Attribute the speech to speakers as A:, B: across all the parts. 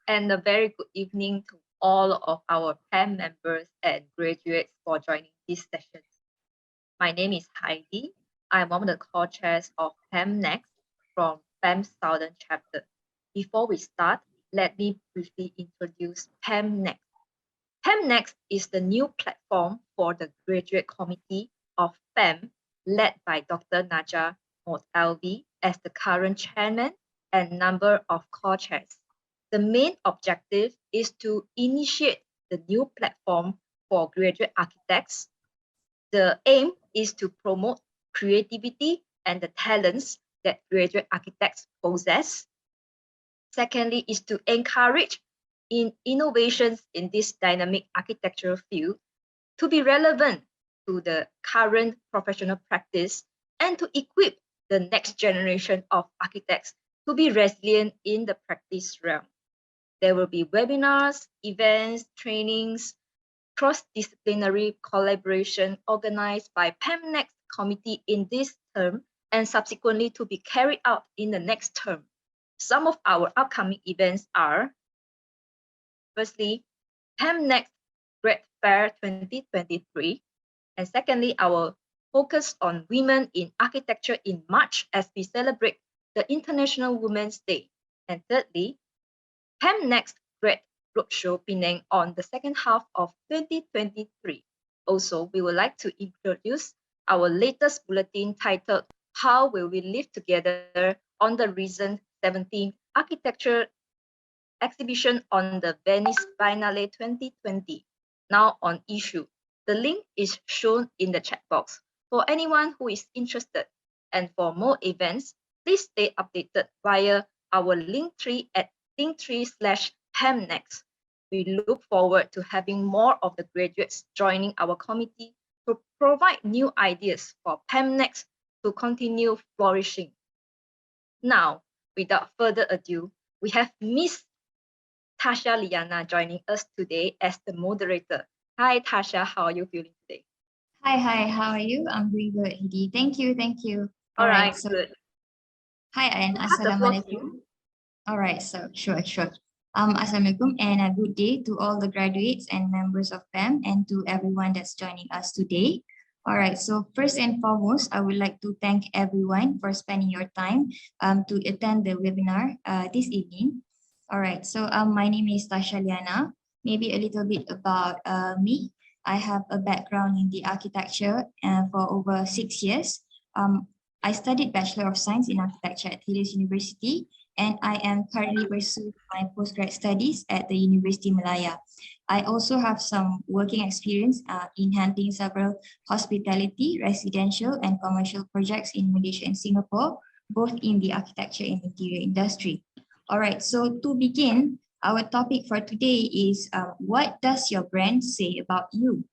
A: and a very good evening to all of our PAM members and graduates for joining this session. My name is Heidi. I'm one of the co-chairs of PAM Next from PAM Southern Chapter. Before we start, let me briefly introduce PAM Next. PAM Next is the new platform for the graduate committee of PAM, led by Dr. Naja Motalvi as the current chairman and number of co-chairs. The main objective is to initiate the new platform for graduate architects. The aim is to promote creativity and the talents that graduate architects possess. Secondly, is to encourage innovations in this dynamic architectural field to be relevant to the current professional practice and to equip the next generation of architects to be resilient in the practice realm. There will be webinars, events, trainings, cross-disciplinary collaboration organized by PAM Next committee in this term and subsequently to be carried out in the next term. Some of our upcoming events are, firstly, PAM Next Grad Fair 2023, and secondly, our focus on women in architecture in March as we celebrate the International Women's Day. And thirdly, PAM Next Grad Roadshow Penang on the second half of 2023. Also, we would like to introduce our latest bulletin titled How Will We Live Together on the recent 17th Architecture Exhibition on the Venice Biennale 2020. Now on issue. The link is shown in the chat box for anyone who is interested. And for more events, please stay updated via our Linktree at linktree/PAMnext. We look forward to having more of the graduates joining our committee to provide new ideas for PAMnext to continue flourishing. Now, without further ado, we have Miss Tasha Liana joining us today as the moderator. Hi, Tasha, how are you feeling today?
B: Hi, how are you? I'm doing good, Hidi. Thank you.
A: All right, so
B: good. Hi, and Assalamualaikum. All right, so sure. Assalamualaikum and a good day to all the graduates and members of PAM and to everyone that's joining us today. All right, so first and foremost, I would like to thank everyone for spending your time to attend the webinar this evening. All right, so my name is Tasha Liana. Maybe a little bit about me. I have a background in the architecture for over 6 years. I studied Bachelor of Science in Architecture at Helios University, and I am currently pursuing my postgrad studies at the University Malaya. I also have some working experience in handling several hospitality, residential, and commercial projects in Malaysia and Singapore, both in the architecture and interior industry. All right, so to begin, our topic for today is what does your brand say about you?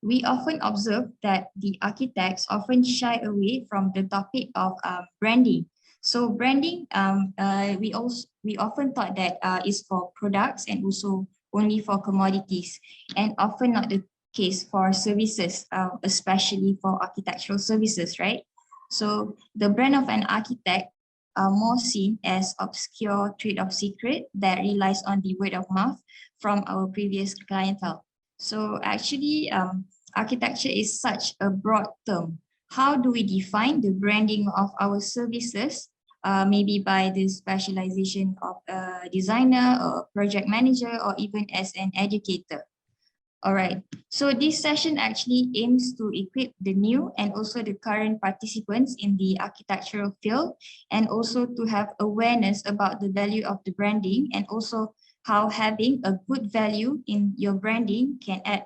B: We often observe that the architects often shy away from the topic of branding. So branding, we often thought that is for products and also only for commodities, and often not the case for services, especially for architectural services, right? So the brand of an architect are more seen as obscure trade of secret that relies on the word of mouth from our previous clientele. So actually, architecture is such a broad term. How do we define the branding of our services? Maybe by the specialization of a designer or project manager or even as an educator. All right, so this session actually aims to equip the new and also the current participants in the architectural field, and also to have awareness about the value of the branding, and also how having a good value in your branding can add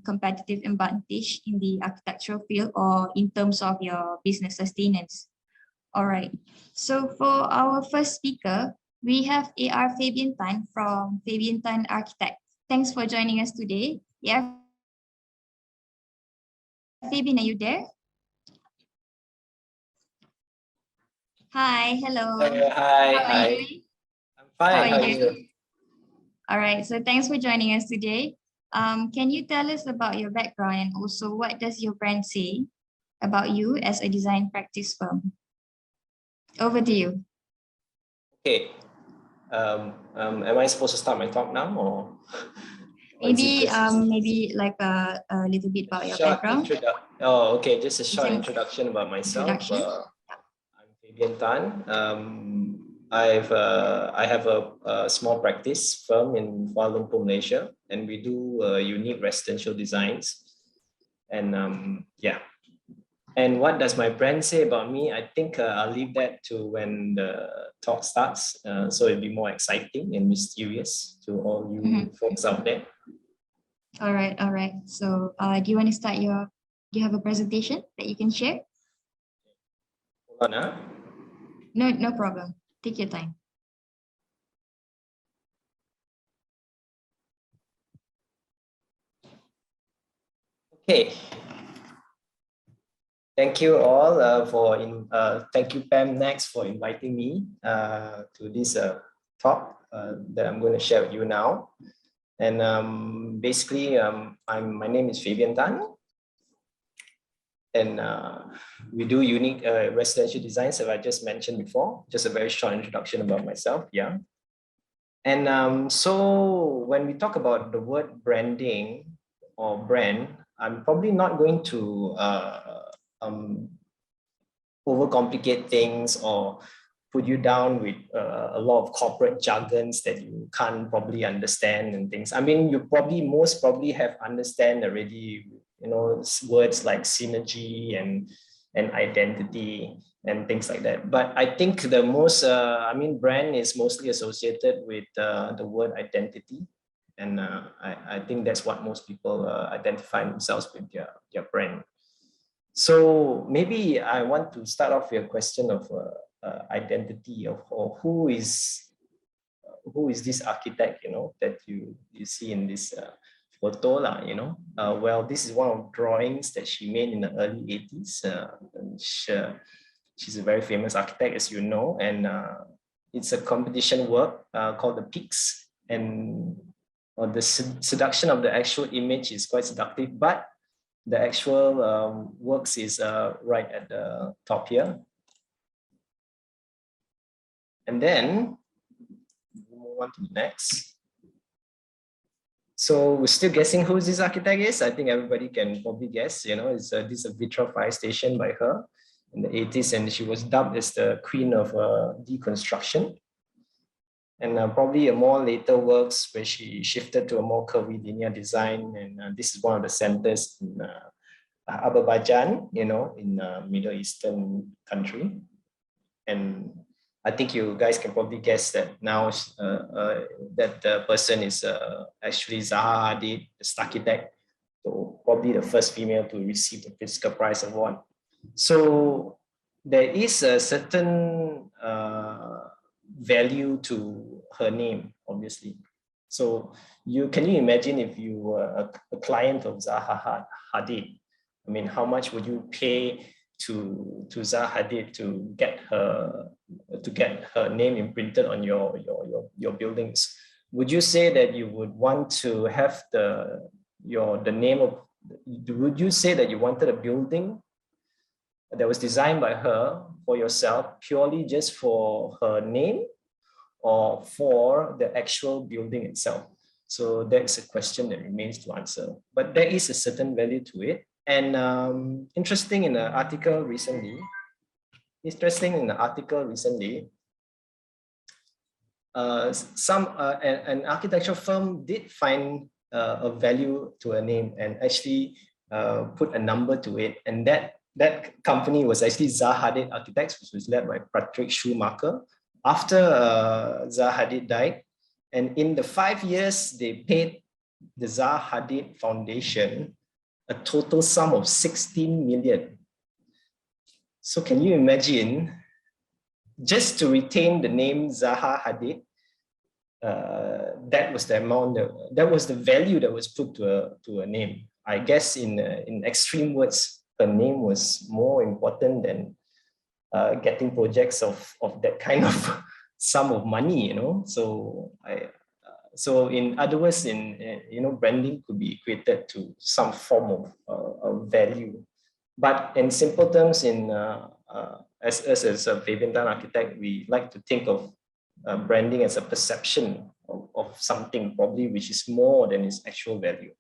B: competitive advantage in the architectural field or in terms of your business sustenance. All right, so for our first speaker, we have AR Fabian Tan from Fabian Tan Architect. Thanks for joining us today. Yeah, Fabian, are you there? Hi, hello.
C: Hi.
B: How are you doing?
C: I'm fine.
B: How are you? All right, so thanks for joining us today. Can you tell us about your background and also what does your brand say about you as a design practice firm? Over to you.
C: Okay. Am I supposed to start my talk now, or
B: maybe like a little bit about your background?
C: Oh, okay. Just a short introduction about myself. I'm Fabian Tan. I have a small practice firm in Kuala Lumpur, Malaysia, and we do unique residential designs. And yeah. And what does my brand say about me? I think I'll leave that to when the talk starts. So it'll be more exciting and mysterious to all you folks out there.
B: All right. So do you want to start do you have a presentation that you can share?
C: Hold on,
B: No problem. Take your time.
C: Okay. Thank you all thank you Pam Next for inviting me to this talk that I'm going to share with you now. And basically, my name is Fabian Tan, and we do unique residential designs, as I just mentioned before. Just a very short introduction about myself, yeah. And so when we talk about the word branding or brand, I'm probably not going to overcomplicate things or put you down with a lot of corporate jargons that you can't probably understand and things. I mean, you most probably have understand already, you know, words like synergy and identity and things like that. But I think the most, brand is mostly associated with the word identity. And I think that's what most people identify themselves with their brand. So maybe I want to start off with a question of identity of who is this architect, you know, that you see in this photo, you know. Well, this is one of drawings that she made in the early 80s. She's a very famous architect, as you know, and it's a competition work called the Peaks, and the seduction of the actual image is quite seductive, but the actual works is right at the top here. And then we'll move on to the next. So we're still guessing who this architect is. I think everybody can probably guess, you know, this is a Vitra fire station by her in the 80s, and she was dubbed as the queen of deconstruction. And probably a more later works where she shifted to a more curvy linear design. And this is one of the centers in Azerbaijan, you know, in Middle Eastern country. And I think you guys can probably guess that now that the person is actually Zaha Hadid, the architect, so probably the first female to receive the Pritzker Prize award. So there is a certain value to her name, obviously. So can you imagine if you were a client of Zaha Hadid? I mean, how much would you pay to Zaha Hadid to get her name imprinted on your buildings? Would you say that you would want to have the name of? Would you say that you wanted a building that was designed by her for yourself purely just for her name, or for the actual building itself? So that's a question that remains to answer. But there is a certain value to it. And interesting in an article recently, an architecture firm did find a value to a name and actually put a number to it. And that company was actually Zaha Hadid Architects, which was led by Patrick Schumacher. After Zaha Hadid died, and in the 5 years, they paid the Zaha Hadid Foundation a total sum of 16 million. So can you imagine, just to retain the name Zaha Hadid, that was the amount, that was the value that was put to a name. I guess in extreme words, her name was more important than getting projects of that kind of sum of money, you know. So in other words, branding could be equated to some form of value. But in simple terms, as a Fabian Tan architect, we like to think of branding as a perception of something probably which is more than its actual value.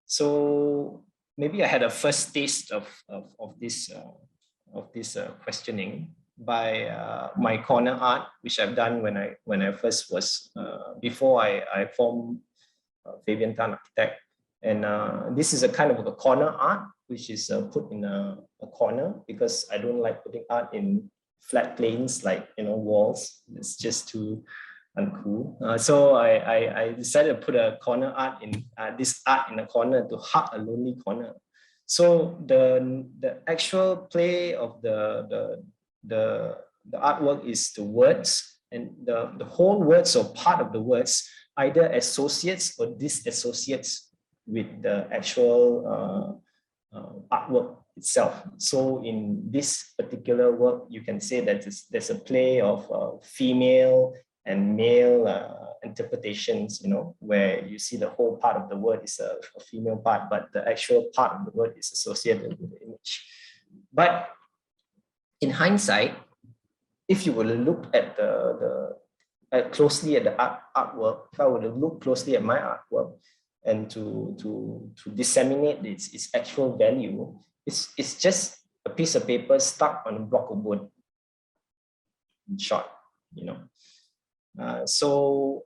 C: So maybe I had a first taste of this questioning by my corner art, which I've done when I first was before I formed Fabian Tan Architect. And this is a kind of a corner art, which is put in a corner because I don't like putting art in flat planes like walls. It's just too uncool. So I decided to put a corner art in this art in a corner to hug a lonely corner. So the actual play of the artwork is the words, and the whole words or part of the words either associates or disassociates with the actual artwork itself. So in this particular work, you can say that there's a play of female and male interpretations, where you see the whole part of the word is a female part, but the actual part of the word is associated with the image. But in hindsight, if you were to look at closely at the artwork, if I were to look closely at my artwork and to disseminate its actual value, it's just a piece of paper stuck on a block of wood. In short, so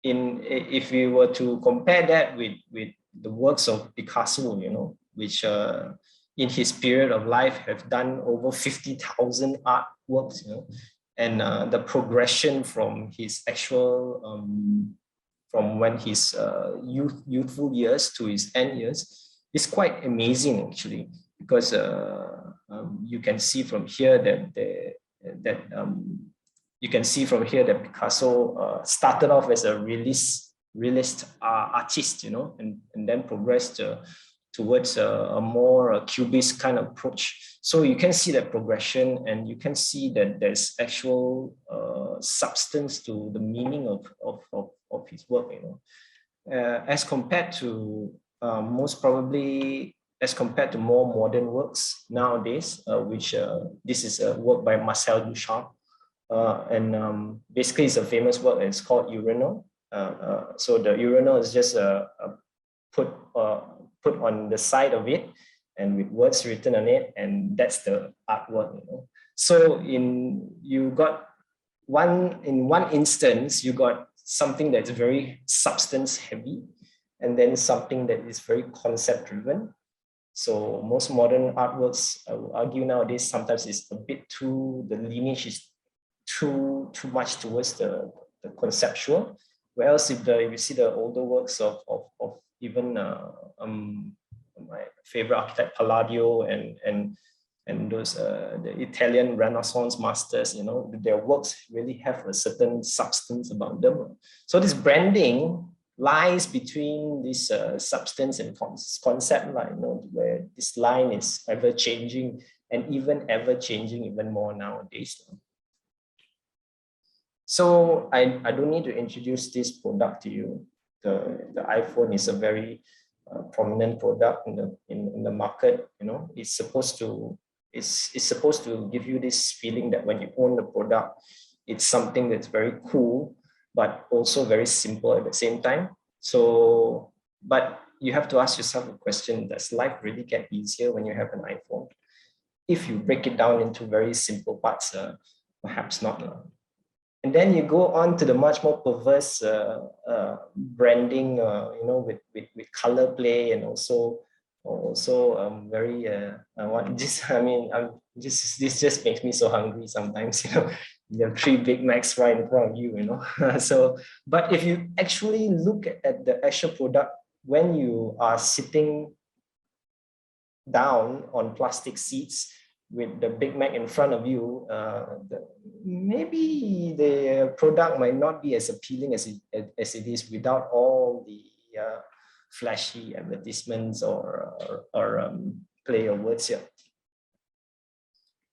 C: if we were to compare that with the works of Picasso, which in his period of life have done over 50,000 artworks, and the progression from his actual from when his youthful years to his end years is quite amazing actually, because you can see from here that Picasso started off as a realist artist, and then progressed towards a more cubist kind of approach. So you can see that progression, and you can see that there's actual substance to the meaning of his work, as compared to as compared to more modern works nowadays, which this is a work by Marcel Duchamp, and basically it's a famous work, and it's called Urinal. So the urinal is just put on the side of it and with words written on it, and that's the artwork. So in one instance, you got something that's very substance heavy, and then something that is very concept driven. So most modern artworks, I would argue nowadays, sometimes it's a bit too, the lineage is too much towards the conceptual. Whereas if you see the older works of even my favorite architect Palladio and those the Italian Renaissance masters, their works really have a certain substance about them. So this branding lies between this substance and concept line, where this line is ever changing, and even ever changing even more nowadays. So I don't need to introduce this product to you. The iPhone is a very prominent product in the market. It's supposed to give you this feeling that when you own the product, it's something that's very cool, but also very simple at the same time. So, but you have to ask yourself a question: does life really get easier when you have an iPhone? If you break it down into very simple parts, perhaps not. And then you go on to the much more perverse branding, with color play, and also very this just makes me so hungry sometimes. You have 3 Big Macs right in front of you. So, but if you actually look at the actual product when you are sitting down on plastic seats with the Big Mac in front of you, maybe the product might not be as appealing as it is without all the flashy advertisements or play of words here.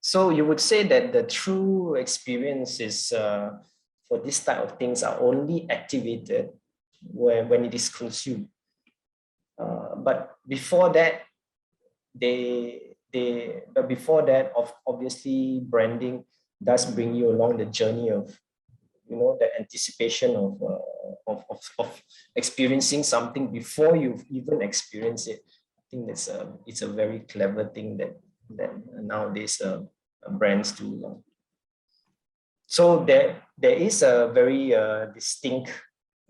C: So you would say that the true experience is for this type of things are only activated when it is consumed. But before that, obviously branding does bring you along the journey of the anticipation of experiencing something before you've even experienced it. I think it's a very clever thing that nowadays brands do. So there is a very distinct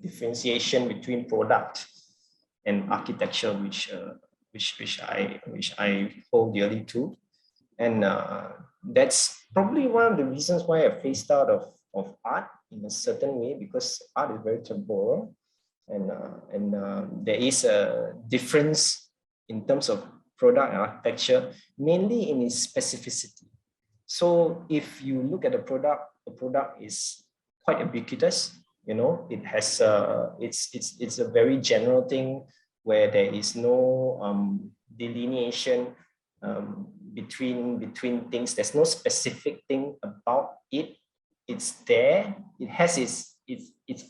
C: differentiation between product and architecture, which I hold dearly to, and that's probably one of the reasons why I phased out of art in a certain way, because art is very temporal, and there is a difference in terms of product and architecture, mainly in its specificity. So if you look at the product is quite ubiquitous. It has it's a very general thing where there is no delineation between things. There's no specific thing about it. It's there. It has its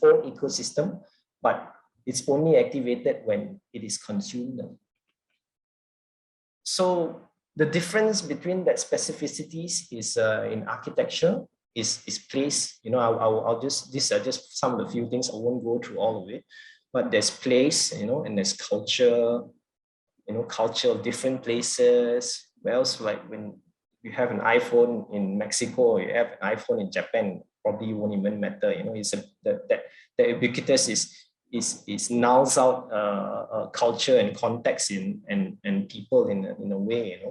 C: own ecosystem, but it's only activated when it is consumed. So the difference between that specificities is in architecture is place. I'll just, these are just some of the few things. I won't go through all of it, but there's place, and there's culture, culture of different places. Where else, like when you have an iPhone in Mexico, or you have an iPhone in Japan, probably won't even matter. It's that ubiquitous is nulls out culture and context and people in a way.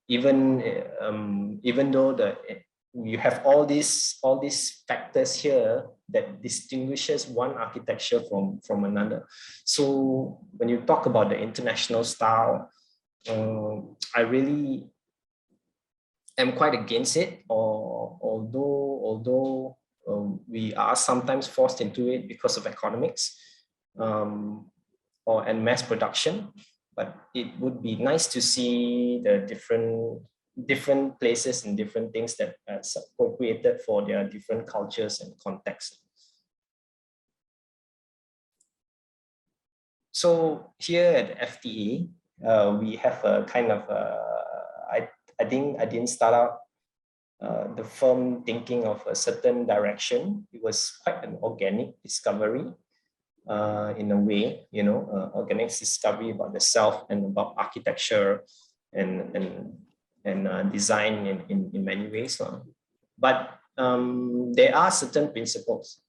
C: Even though you have all these factors here that distinguishes one architecture from another. So when you talk about the international style, I really am quite against it, although we are sometimes forced into it because of economics and mass production. But it would be nice to see the different places and different things that are appropriated for their different cultures and contexts. So here at FTA, we have a kind of I didn't start out the firm thinking of a certain direction. It was quite an organic discovery. In a way, organic discovery about the self and about architecture and design in many ways. But there are certain principles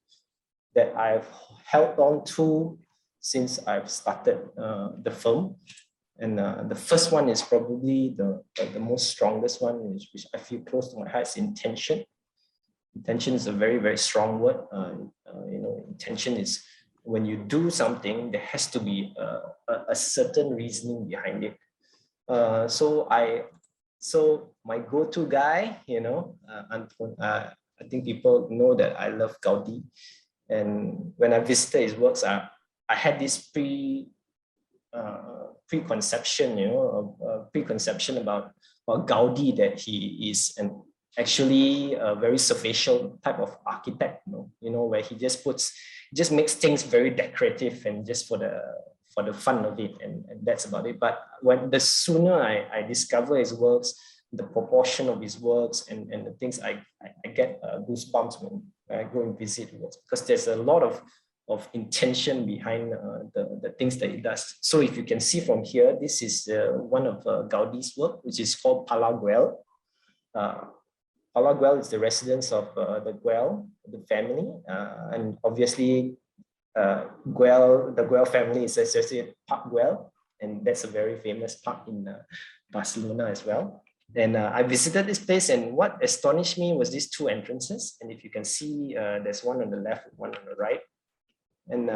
C: that I've held on to since I've started the firm. And the first one is probably the most strongest one, which I feel close to my heart, is intention. Intention is a very, very strong word. Intention is when you do something, there has to be a certain reasoning behind it. So my go-to guy, I think people know that I love Gaudi. And when I visited his works, I had this preconception about Gaudi, that he is actually a very superficial type of architect, where he just makes things very decorative and just for the fun of it, and that's about it. But the sooner I discover his works, the proportion of his works and the things, I get goosebumps when I go and visit works, because there's a lot of intention behind the things that he does. So if you can see from here, this is one of Gaudi's work, which is called Palaguel. Palaguel is the residence of the Güell, the family, and obviously the Güell family is associated with Park Güell, and that's a very famous park in Barcelona as well. And I visited this place, and what astonished me was these two entrances. And if you can see, there's one on the left, one on the right. And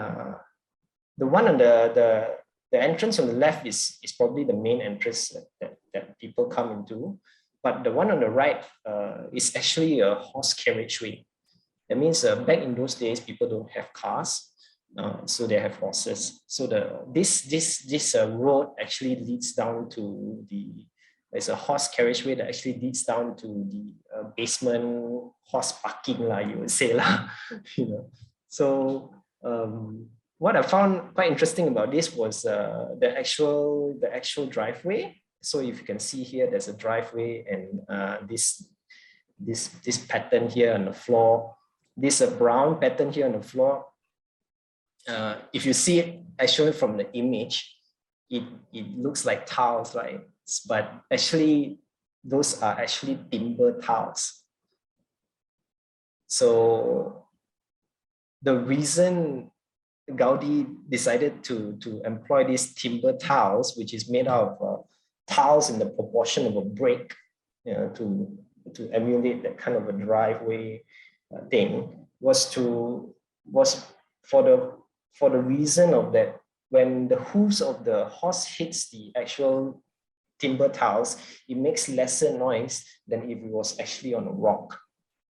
C: the one on the entrance on the left is probably the main entrance that people come into. But the one on the right is actually a horse carriageway. That means back in those days, people don't have cars, so they have horses. So this road actually leads down to there's a horse carriageway that actually leads down to the basement horse parking, you would say. So what I found quite interesting about this was the actual driveway. So if you can see here, there's a driveway, and this pattern here on the floor. This brown pattern here on the floor. If you see it, I show it from the image, it looks like tiles, right? But actually, those are actually timber tiles. So the reason Gaudi decided to employ these timber tiles, which is made out of tiles in the proportion of a brick, you know, to emulate that kind of a driveway thing, was for the reason of that when the hooves of the horse hits the actual timber tiles, it makes lesser noise than if it was actually on a rock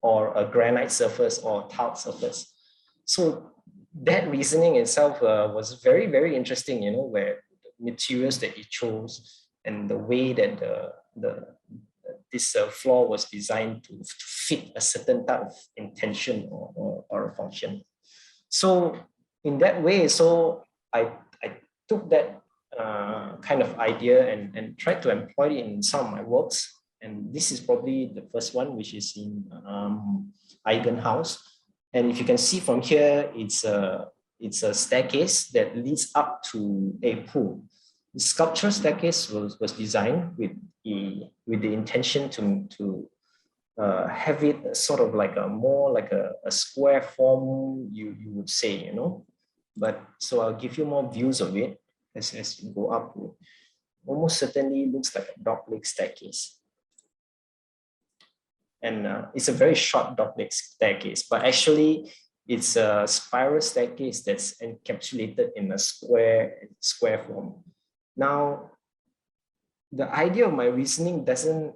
C: or a granite surface or tile surface. So that reasoning itself was very, very interesting, you know, where the materials that he chose and the way that this floor was designed to fit a certain type of intention or a function. So in that way, so I took that kind of idea and tried to employ it in some of my works. And this is probably the first one, which is in Eigen House. And if you can see from here, it's a staircase that leads up to a pool. The sculpture staircase was designed with the intention to have it sort of like more like a square form, you would say, you know. But so I'll give you more views of it as you go up. Almost certainly looks like a dogleg staircase. And it's a very short dogleg staircase, but actually it's a spiral staircase that's encapsulated in a square form. Now, the idea of my reasoning doesn't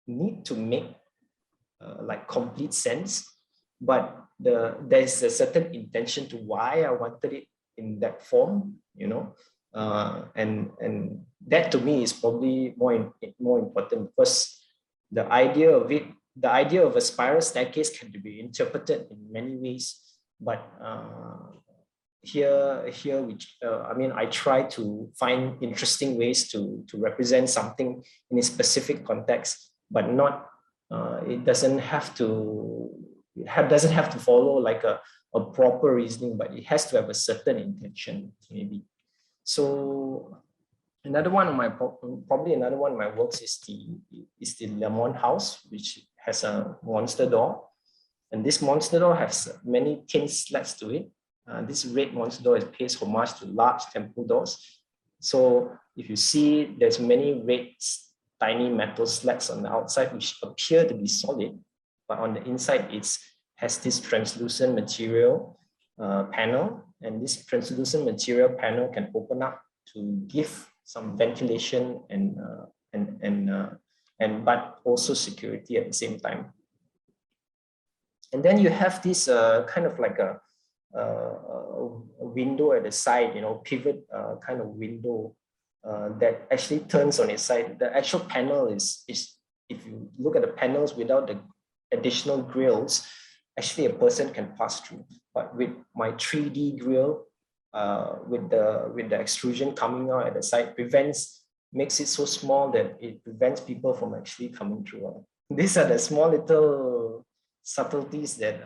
C: need to make like complete sense, but there's a certain intention to why I wanted it in that form, you know, and that to me is probably more important, because the idea of a spiral staircase can be interpreted in many ways, but here I mean, I try to find interesting ways to represent something in a specific context, but not it doesn't have to follow like a proper reasoning, but it has to have a certain intention, maybe. So another one of my works is the Lemon House, which has a monster door, and this monster door has many thin slats to it. This red monster door pays homage to large temple doors. So if you see, there's many red tiny metal slats on the outside which appear to be solid, but on the inside it has this translucent material panel, and this translucent material panel can open up to give some ventilation but also security at the same time. And then you have this kind of like a window at the side, you know, pivot kind of window that actually turns on its side. The actual panel is if you look at the panels without the additional grills, actually a person can pass through. But with my 3D grill, with the extrusion coming out at the side, makes it so small that it prevents people from actually coming through. These are the small little subtleties that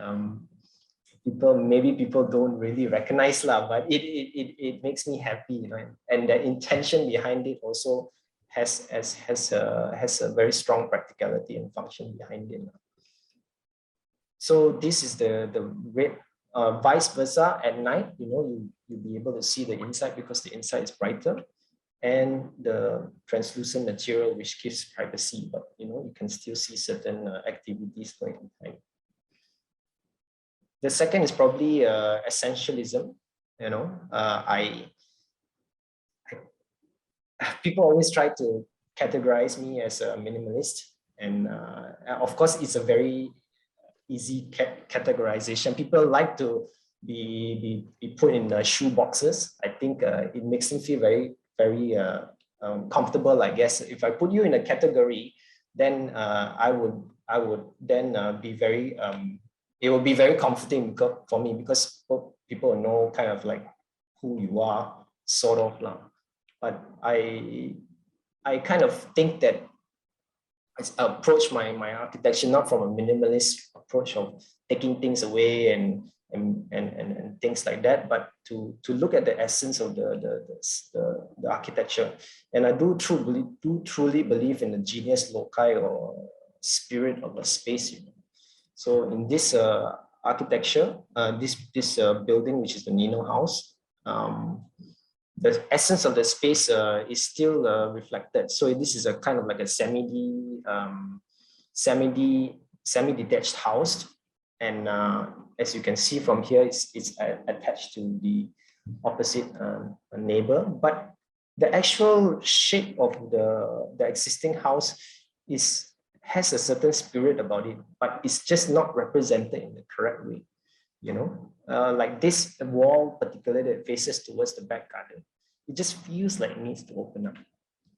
C: people don't really recognize, but it makes me happy, you know, and the intention behind it also has a very strong practicality and function behind it. So this is the red. Vice versa, at night, you know, you'll be able to see the inside because the inside is brighter, and the translucent material which gives privacy, but you know, you can still see certain activities going on. The second is probably essentialism. You know, people always try to categorize me as a minimalist, and of course, it's a very easy categorization. People like to be put in the shoe boxes. I think it makes them feel very, very comfortable. I guess if I put you in a category, then I would then be very. It will be very comforting for me because people know kind of like who you are, sort of. But I kind of think that approach my architecture not from a minimalist approach of taking things away and things like that, but to look at the essence of the architecture. And I do truly believe in the genius loci, or spirit of a space. So in this architecture, this building, which is the Nino House, the essence of the space is still reflected. So this is a kind of like a semi-detached house, and as you can see from here, it's attached to the opposite neighbor. But the actual shape of the existing house has a certain spirit about it, but it's just not represented in the correct way. Like this wall particularly that faces towards the back garden, it just feels like it needs to open up.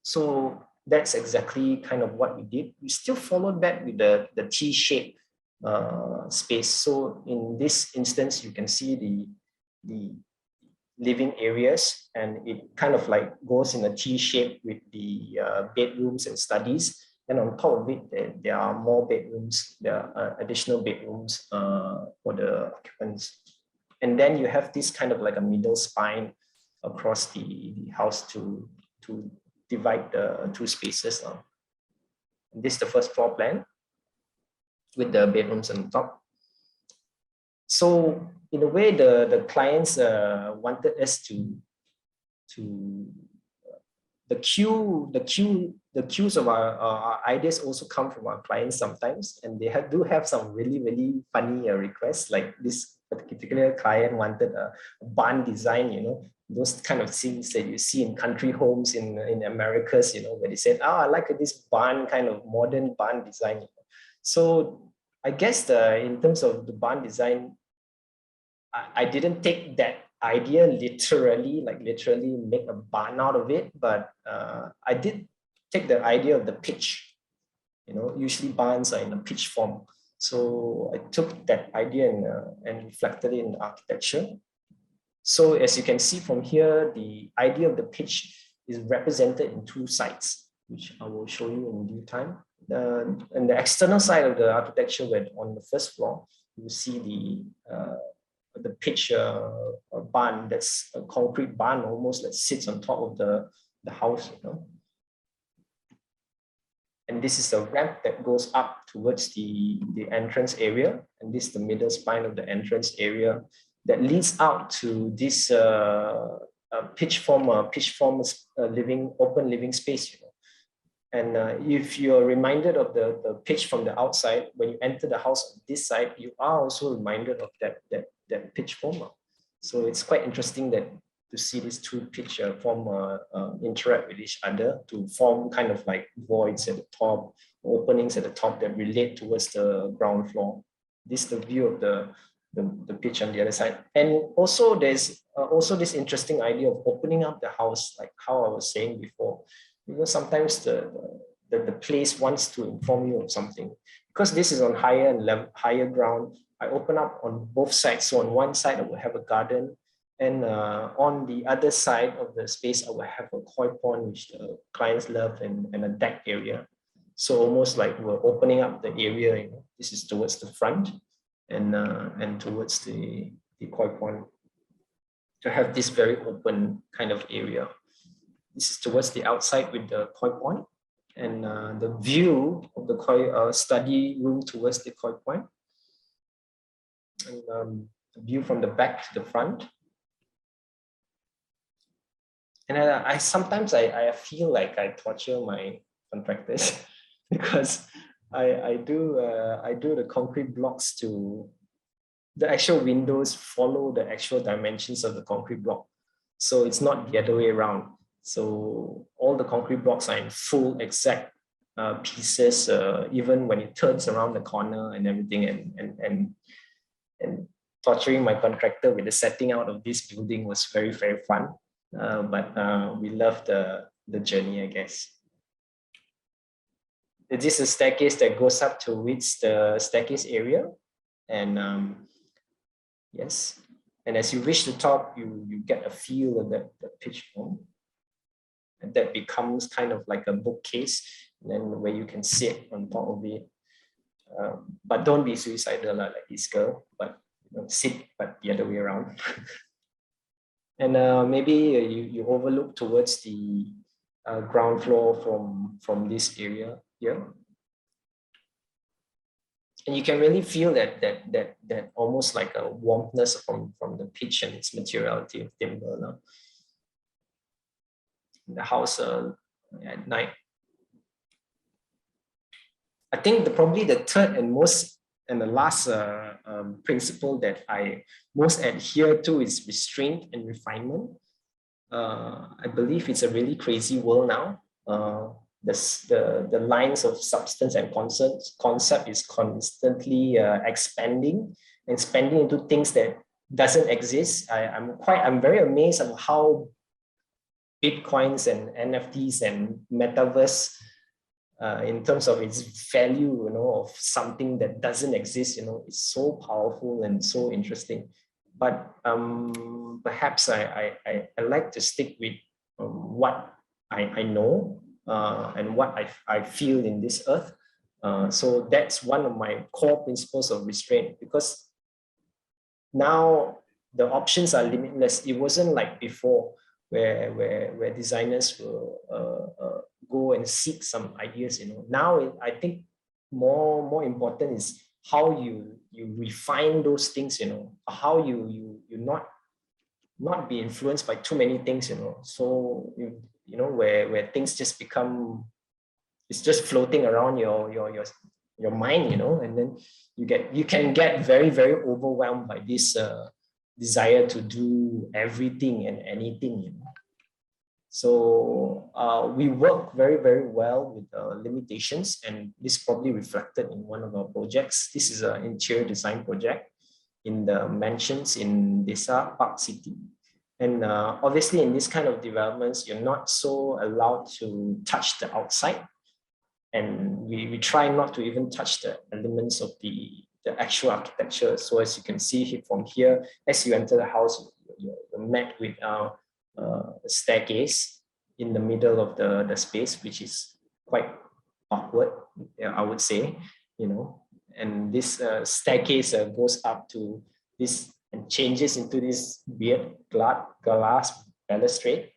C: So that's exactly kind of what we did. We still followed that with the T-shaped space. So in this instance, you can see the living areas, and it kind of like goes in a T shape with the bedrooms and studies. And on top of it, there are more bedrooms, there are additional bedrooms for the occupants. And then you have this kind of like a middle spine across the house to divide the two spaces. This is the first floor plan with the bedrooms on top. So in a way, the clients wanted us to the cues of our ideas also come from our clients sometimes, and they do have some really funny requests. Like this particular client wanted a barn design, those kind of things that you see in country homes in Americas, where they said, I like this barn, kind of modern barn design. So I guess in terms of the barn design, I didn't take that idea literally make a barn out of it, but I did take the idea of the pitch. Usually barns are in a pitch form. So I took that idea and reflected it in the architecture. So as you can see from here, the idea of the pitch is represented in two sides, which I will show you in due time. And the external side of the architecture, where on the first floor, you will see the pitch barn, that's a concrete barn almost, that sits on top of the house. And this is a ramp that goes up towards the entrance area, and this is the middle spine of the entrance area that leads out to this pitch form open living space. And if you're reminded of the pitch from the outside, when you enter the house on this side, you are also reminded of that pitch form. So it's quite interesting to see these two pitch form interact with each other to form kind of like voids at the top, openings at the top that relate towards the ground floor. This is the view of the pitch on the other side. And also there's also this interesting idea of opening up the house, like how I was saying before. Sometimes the place wants to inform you of something. Because this is on higher ground, I open up on both sides. So on one side, I will have a garden, and on the other side of the space, I will have a koi pond, which the clients love, and a deck area. So almost like we're opening up the area. This is towards the front, and towards the koi pond, to have this very open kind of area. This is towards the outside with the koi pond, and the view of the koi study room towards the koi pond, and the view from the back to the front. And I sometimes feel like I torture my contractors because I do the concrete blocks to the actual windows follow the actual dimensions of the concrete block, so it's not the other way around. So all the concrete blocks are in full exact pieces, even when it turns around the corner and everything, and torturing my contractor with the setting out of this building was very fun. But we loved the journey, I guess. This is a staircase that goes up to reach the staircase area, and yes, and as you reach the top, you get a feel of that pitch form. And that becomes kind of like a bookcase and then where you can sit on top of it. But don't be suicidal like this girl, but sit but the other way around. And maybe you overlook towards the ground floor from this area here. And you can really feel that almost like a warmness from the pitch and its materiality of timber now. In the house at night. I think probably the third and the last principle that I most adhere to is restraint and refinement. I believe it's a really crazy world now. The lines of substance and concept is constantly expanding into things that doesn't exist. I'm very amazed at how Bitcoins and NFTs and metaverse, in terms of its value, of something that doesn't exist, it's so powerful and so interesting. But perhaps I like to stick with what I know and what I feel in this earth. So that's one of my core principles of restraint, because now the options are limitless. It wasn't like before where designers will go and seek some ideas. Now I think more important is how you refine those things. How you not be influenced by too many things. So where things just become, it's just floating around your mind. And then you can get very, very overwhelmed by this desire to do everything and anything. So we work very, very well with limitations, and this is probably reflected in one of our projects. This is an interior design project in the mansions in Desa Park City. And obviously in this kind of developments, you're not so allowed to touch the outside. And we try not to even touch the elements of the actual architecture. So as you can see from here, as you enter the house, you're met with a staircase in the middle of the space, which is quite awkward, I would say, and this staircase goes up to this and changes into this weird glass balustrade.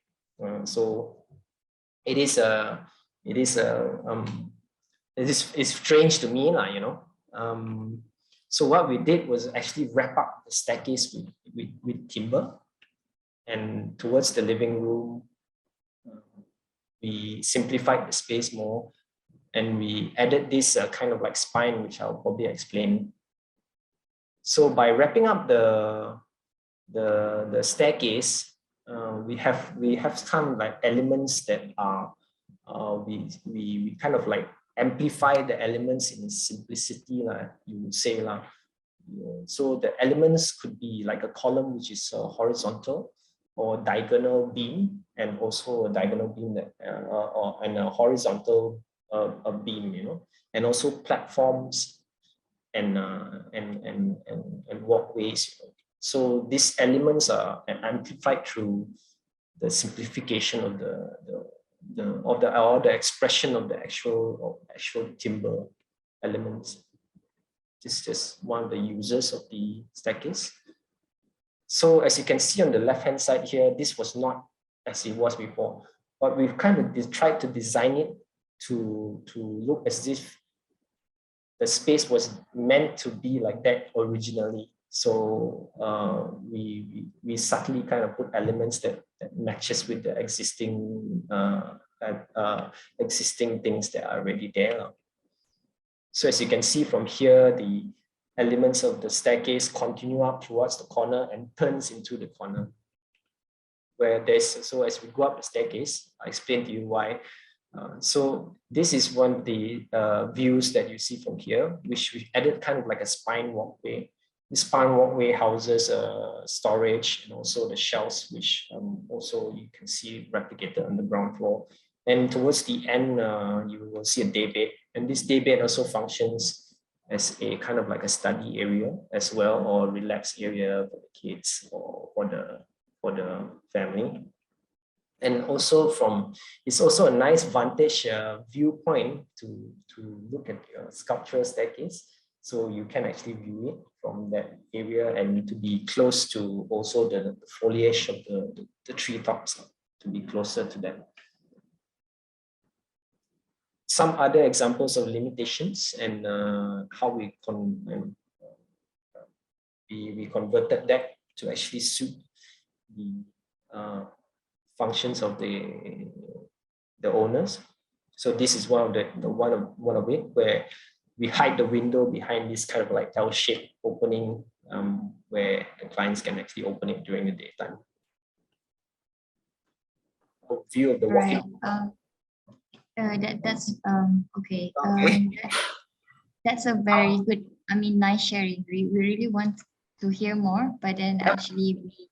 C: So it's strange to me, so what we did was actually wrap up the staircase with timber, and towards the living room, we simplified the space more, and we added this kind of like spine, which I'll probably explain. So by wrapping up the staircase, we have some like elements that are we kind of like amplify the elements in simplicity, you would say. So the elements could be like a column which is horizontal or diagonal beam, and also a diagonal beam that and a horizontal beam, and also platforms and walkways. So these elements are amplified through the simplification of the expression of the actual timber elements. This is just one of the users of the staircase. So as you can see on the left-hand side here, this was not as it was before, but we've kind of tried to design it to look as if the space was meant to be like that originally. So we subtly kind of put elements that matches with the existing things that are already there. So as you can see from here, the elements of the staircase continue up towards the corner and turns into the corner. So as we go up the staircase, I explained to you why. So this is one of the views that you see from here, which we added kind of like a spine walkway. This spine walkway houses storage and also the shelves, which also you can see replicated on the ground floor. And towards the end, you will see a daybed. And this daybed also functions as a kind of like a study area as well, or relax area for the kids or for the family. And also it's also a nice vantage viewpoint to look at your sculptural staircase. So you can actually view it from that area and to be close to also the foliage of the treetops, to be closer to them. Some other examples of limitations and how we converted that to actually suit the functions of the owners. So this is one of it, where we hide the window behind this kind of like L-shaped opening, where the clients can actually open it during the daytime. View of the
B: Right.
C: walking.
B: That's okay. That's a very good, nice sharing. We really want to hear more, but then actually we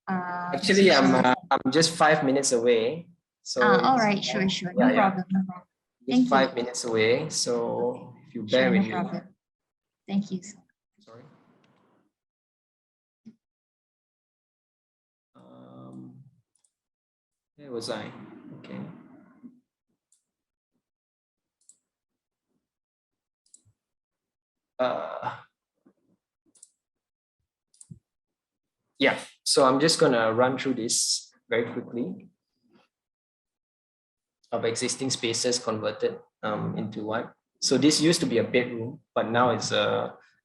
C: actually I'm just 5 minutes away. So
B: all right, sure. No problem.
C: Just 5 minutes away. So if you bear with me.
B: Problem. Thank you.
C: Sorry. Where was I? Okay. Yeah, so I'm just gonna run through this very quickly of existing spaces converted into what. So this used to be a bedroom, but now it's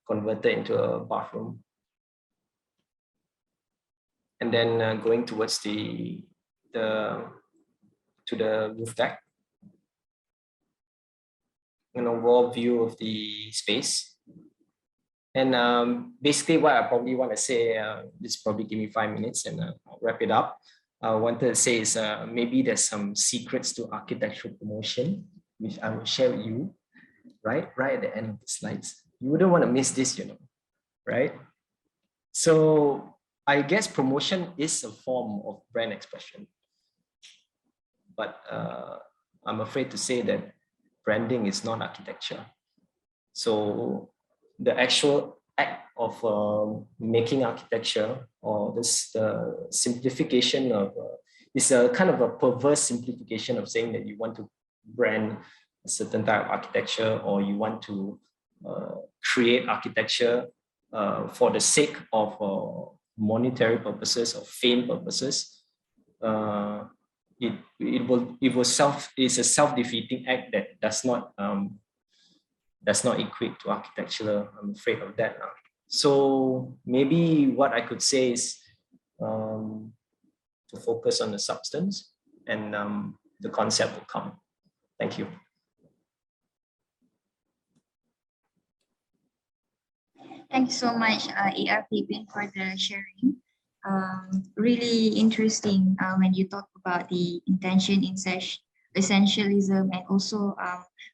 C: converted into a bathroom. And then going towards to the roof deck. Wall view of the space. And basically what I probably want to say, this probably give me 5 minutes and I'll wrap it up. I wanted to say is maybe there's some secrets to architectural promotion, which I will share with you right at the end of the slides. You wouldn't want to miss this, right? So I guess promotion is a form of brand expression. But I'm afraid to say that branding is not architecture. So the actual act of making architecture, or the simplification of, is a kind of a perverse simplification of saying that you want to brand a certain type of architecture, or you want to create architecture for the sake of monetary purposes or fame purposes. It's a self-defeating act that does not equate to architecture. I'm afraid of that now. So maybe what I could say is to focus on the substance, and the concept will come. Thank you.
B: Thank you so much, AR Fabian, for the sharing. Really interesting when you talk about the intention in essentialism, and also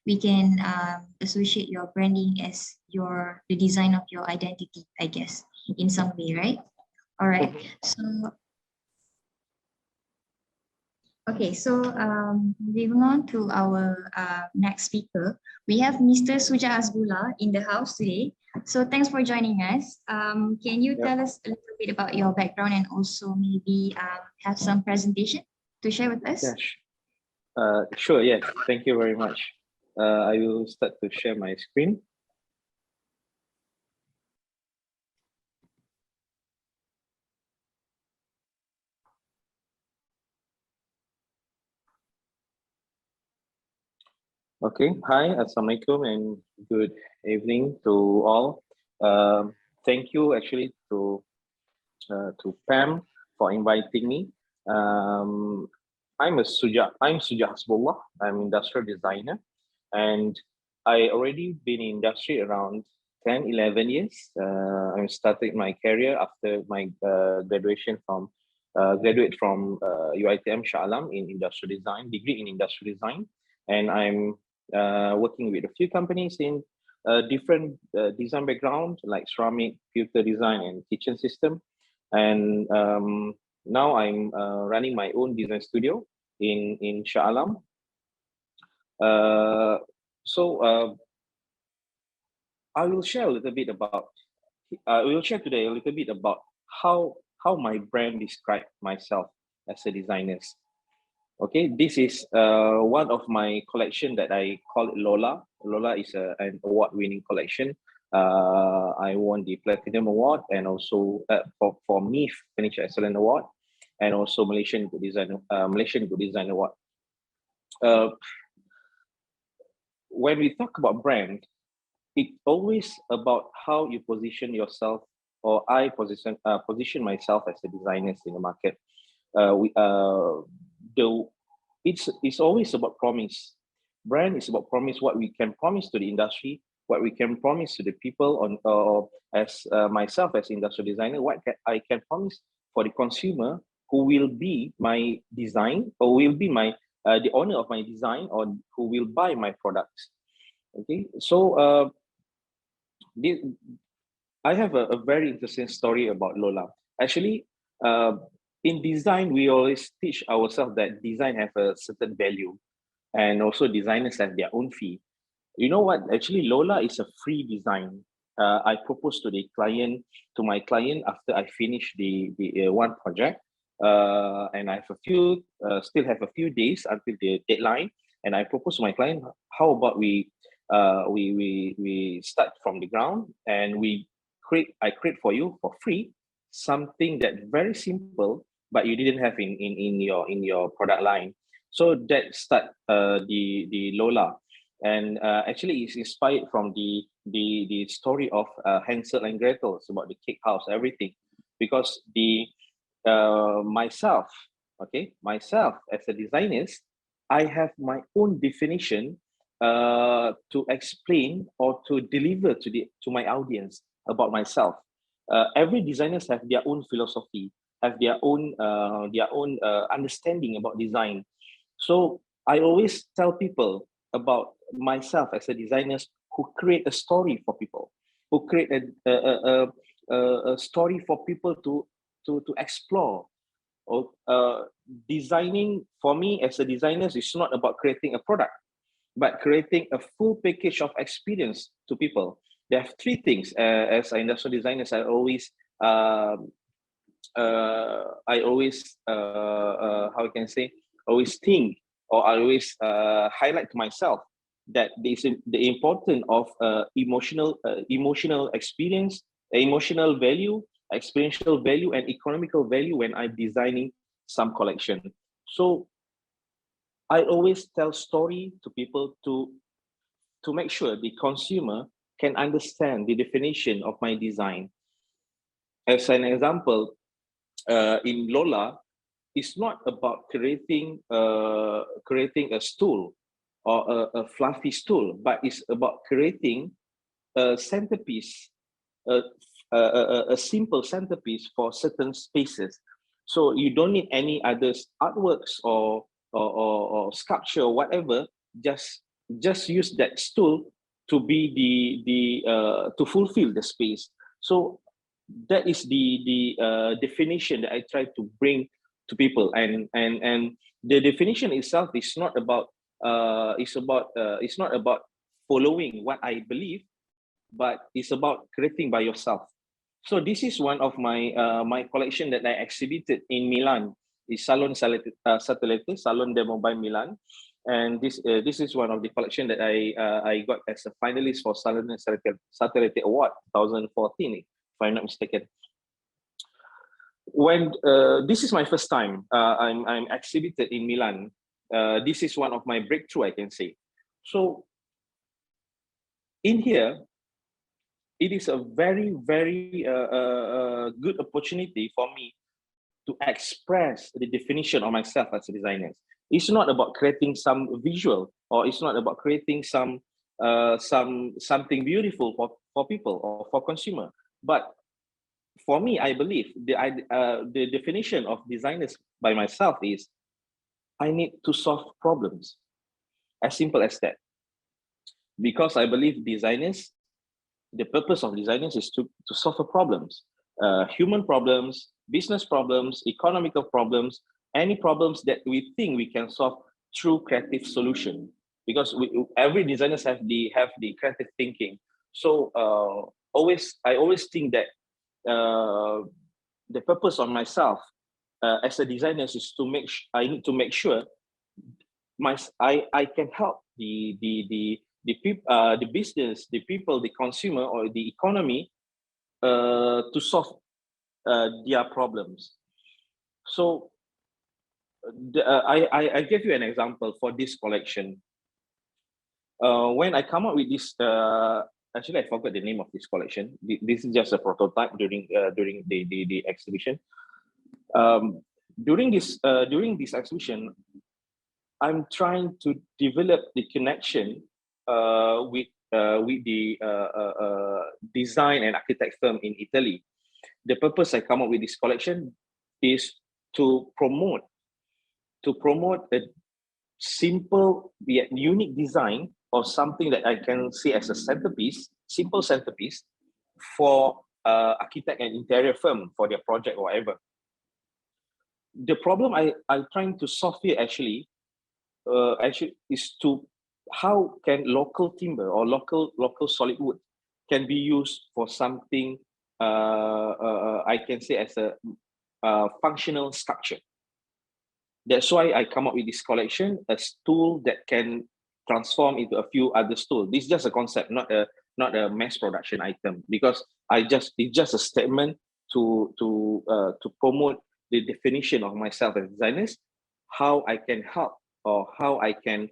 B: we can associate your branding as the design of your identity, I guess, in some way, right? All right. So moving on to our next speaker, we have Mr. Sujak Hasbollah in the house today. So thanks for joining us. Can you tell us a little bit about your background, and also maybe have some presentation to share with us?
D: Yeah, sure, yes. Thank you very much. I will start to share my screen. Okay, hi, Assalamualaikum, and good evening to all. Thank you actually to Pam for inviting me. I'm Sujak Hasbollah. I'm industrial designer, and I already been in industry around 10, 11 years. I started my career after my graduate from UiTM Shah Alam in industrial design, degree in industrial design, and I'm working with a few companies in different design background, like ceramic, filter design, and kitchen system. And now I'm running my own design studio in Shah Alam. I will share a little bit about. We will share today a little bit about how my brand describe myself as a designer. Okay, this is one of my collection that I call it Lola. Lola is an award-winning collection. I won the Platinum Award and also for me Furniture Excellence Award, and also Malaysian Good Design Award. When we talk about brand, it's always about how you position yourself, or I position myself as a designer in the market. It's always about promise. Brand is about promise, what we can promise to the industry, what we can promise to the people on, as myself as industrial designer, I can promise for the consumer who will be my design, or will be my the owner of my design, or who will buy my products. Okay, so I have a very interesting story about Lola. Actually, in design, we always teach ourselves that design have a certain value, and also designers have their own fee. You know what? Actually, Lola is a free design. I propose to my client after I finish the one project, and I have still have a few days until the deadline. And I propose to my client, how about we start from the ground, and I create for you for free something that very simple, but you didn't have in your product line. So that start the Lola. And actually it's inspired from the story of Hansel and Gretel. It's about the cake house, everything, because myself as a designer, I have my own definition to explain or to deliver to my audience about myself. Every designers have their own philosophy, have their own understanding about design. So I always tell people about myself as a designer who create a story for people, who create a story for people to explore. Or designing for me as a designer is not about creating a product, but creating a full package of experience to people. There are three things as industrial designers. I always how I can say, always think, or I always highlight to myself that the importance of emotional experience, emotional value, experiential value, and economical value when I'm designing some collection. So I always tell story to people to make sure the consumer can understand the definition of my design. As an example, in Lola, it's not about creating a stool or a fluffy stool, but it's about creating a centerpiece, a simple centerpiece for certain spaces. So you don't need any other artworks or sculpture or whatever. Just use that stool to be to fulfill the space. So that is the definition that I try to bring to people, and the definition itself is not about it's not about following what I believe, but it's about creating by yourself. So this is one of my my collection that I exhibited in Milan, the Salon Satellite, Salon del Mobile Milan, and this is one of the collection that I got as a finalist for Salon Satellite Award 2014, if I'm not mistaken. When this is my first time I'm exhibited in Milan, this is one of my breakthrough, I can say. So in here, it is a very good opportunity for me to express the definition of myself as a designer. It's not about creating some visual, or it's not about creating something beautiful for people or for consumer, but for me, I believe the definition of designers by myself is I need to solve problems. As simple as that. Because I believe designers, the purpose of designers is to solve problems, human problems, business problems, economical problems, any problems that we think we can solve through creative solution. Because every designers have the creative thinking. So I always think that the purpose of myself as a designer is I need to make sure I can help the business, the people, the consumer, or the economy to solve their problems. So I give you an example for this collection. When I come up with this, actually I forgot the name of this collection. This is just a prototype during the exhibition. During this exhibition, I'm trying to develop the connection with the design and architect firm in Italy. The purpose I come up with this collection is to promote a simple yet unique design or something that I can see as a centerpiece, simple centerpiece for architect and interior firm for their project or whatever. The problem I'm trying to solve here actually is to how can local timber or local solid wood can be used for something I can say as a functional structure. That's why I come up with this collection, a stool that can transform into a few other stools. This is just a concept, not a mass production item, because it's just a statement to promote the definition of myself as designers, how I can help or how I can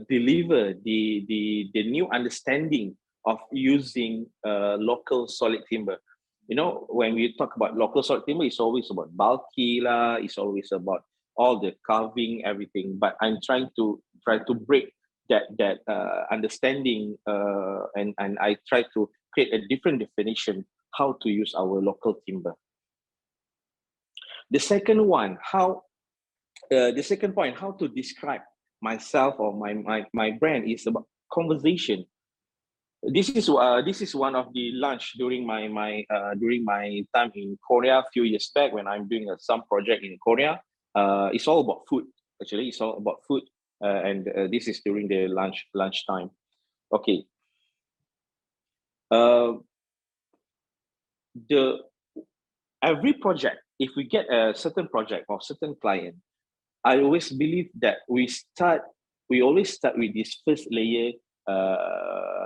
D: deliver the new understanding of using local solid timber. You know, when we talk about local solid timber, it's always about bulky lah, it's always about all the carving, everything. But I'm trying to break that understanding, and I try to create a different definition how to use our local timber. The second one, the second point, how to describe myself or my brand is about conversation. This is one of the lunch during my time in Korea a few years back when I'm doing some project in Korea. It's all about food. Actually, it's all about food, and this is during the lunch time. Okay. Every project, if we get a certain project or certain client, I always believe that we always start with this first layer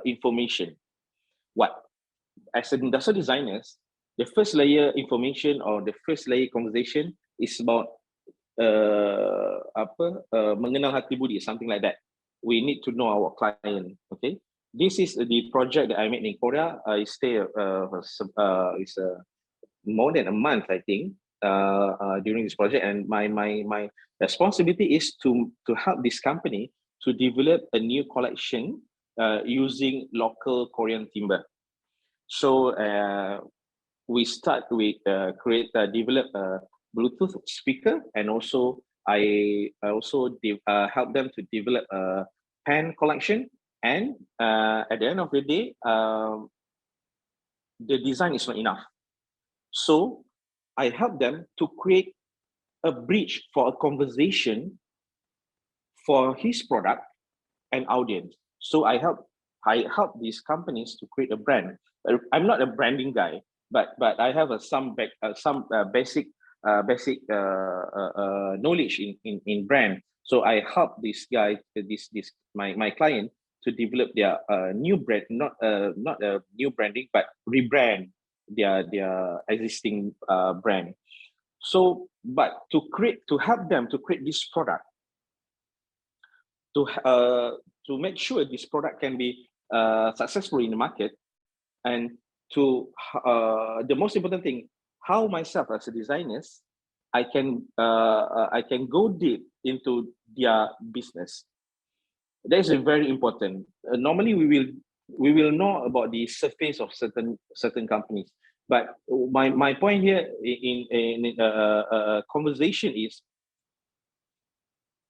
D: information. What, as an industrial designers, the first layer information or the first layer conversation is about mengenal hati budi, something like that. We need to know our client. Okay, this is the project that I made in Korea. I stay it's more than a month, I think, during this project, and my responsibility is to help this company to develop a new collection using local Korean timber. So we start with develop a Bluetooth speaker, and also I also help them to develop a pen collection. And at the end of the day, the design is not enough. So I help them to create a bridge for a conversation for his product and audience. So I help these companies to create a brand. I'm not a branding guy, but I have some basic knowledge in brand. So I help this guy, my client, to develop their new brand, not a new branding, but rebrand their existing brand. So, but to help them to create this product, to make sure this product can be successful in the market, and to the most important thing, how myself as a designer, I can go deep into their business. That is very important. Normally, we will know about the surface of certain companies, but my point here in conversation is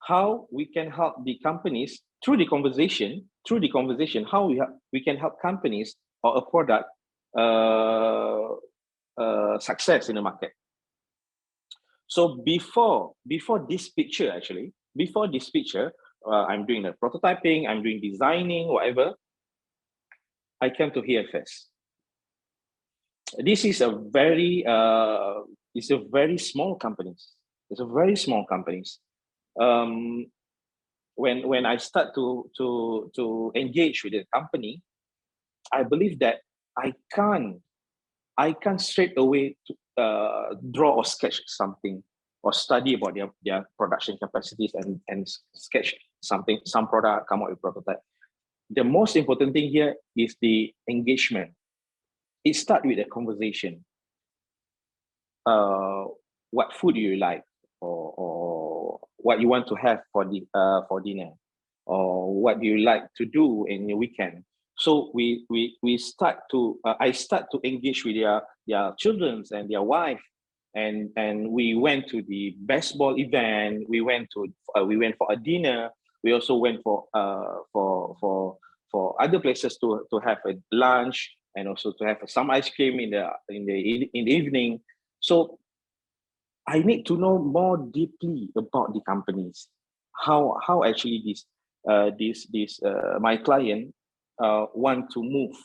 D: how we can help the companies through the conversation. How we can help companies or a product success in the market. So before this picture, I'm doing the prototyping, I'm doing designing, whatever. I came to HFS. This is a very small company. It's a very small company. when I start to engage with the company, I believe that I can't straight away draw or sketch something or study about their production capacities and sketch something, some product, come up with prototype. The most important thing here is the engagement. It starts with a conversation. What food do you like, or what you want to have for dinner, or what do you like to do in your weekend? So we start to I start to engage with their children and their wife, and we went to the baseball event. We went for a dinner. We also went for other places to have a lunch, and also to have some ice cream in the evening. So I need to know more deeply about the companies, how actually my client want to move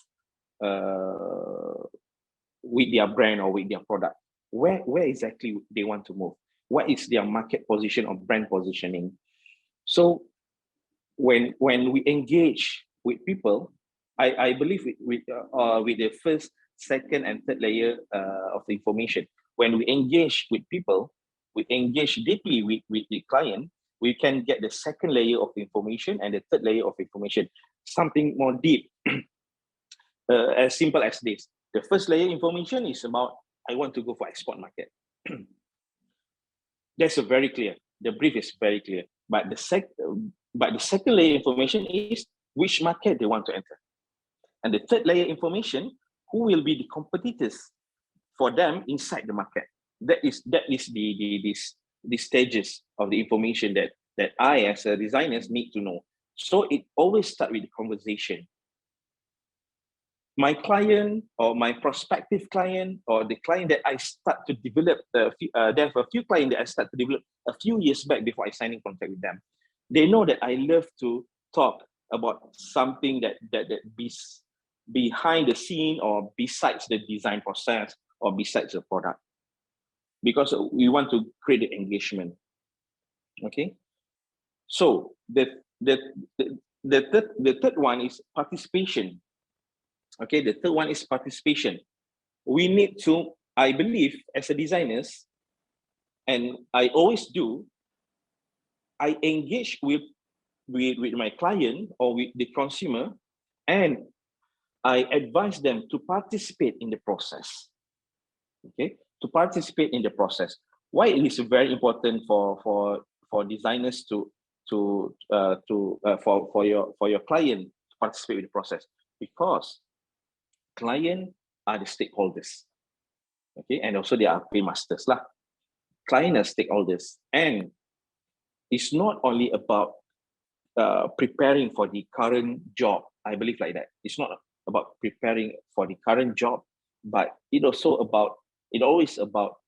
D: with their brand or with their product. Where exactly they want to move? What is their market position or brand positioning? So when we engage with people, I believe with the first, second, and third layer of the information. When we engage with people, we engage deeply with the client, we can get the second layer of information and the third layer of information, something more deep. As simple as this. The first layer information is about, I want to go for export market. That's very clear. The brief is very clear. But the second layer information is which market they want to enter. And the third layer information, who will be the competitors for them inside the market. That is the stages of the information that I, as a designer, need to know. So it always starts with the conversation. My client or my prospective client or the client that I start to develop, there's a few clients that I start to develop a few years back before I sign in contract with them. They know that I love to talk about something that behind the scene or besides the design process or besides the product, because we want to create the engagement. Okay, so the third one is participation. Okay, the third one is participation. We need to, I believe, as a designers, and I always do, I engage with my client or with the consumer, and I advise them to participate in the process. Okay, to participate in the process. Why it is very important for designers for your client to participate in the process? Because client are the stakeholders. Okay, and also they are paymasters lah. Client are stakeholders, and it's not only about preparing for the current job. I believe like that. It's not about preparing for the current job, but it always about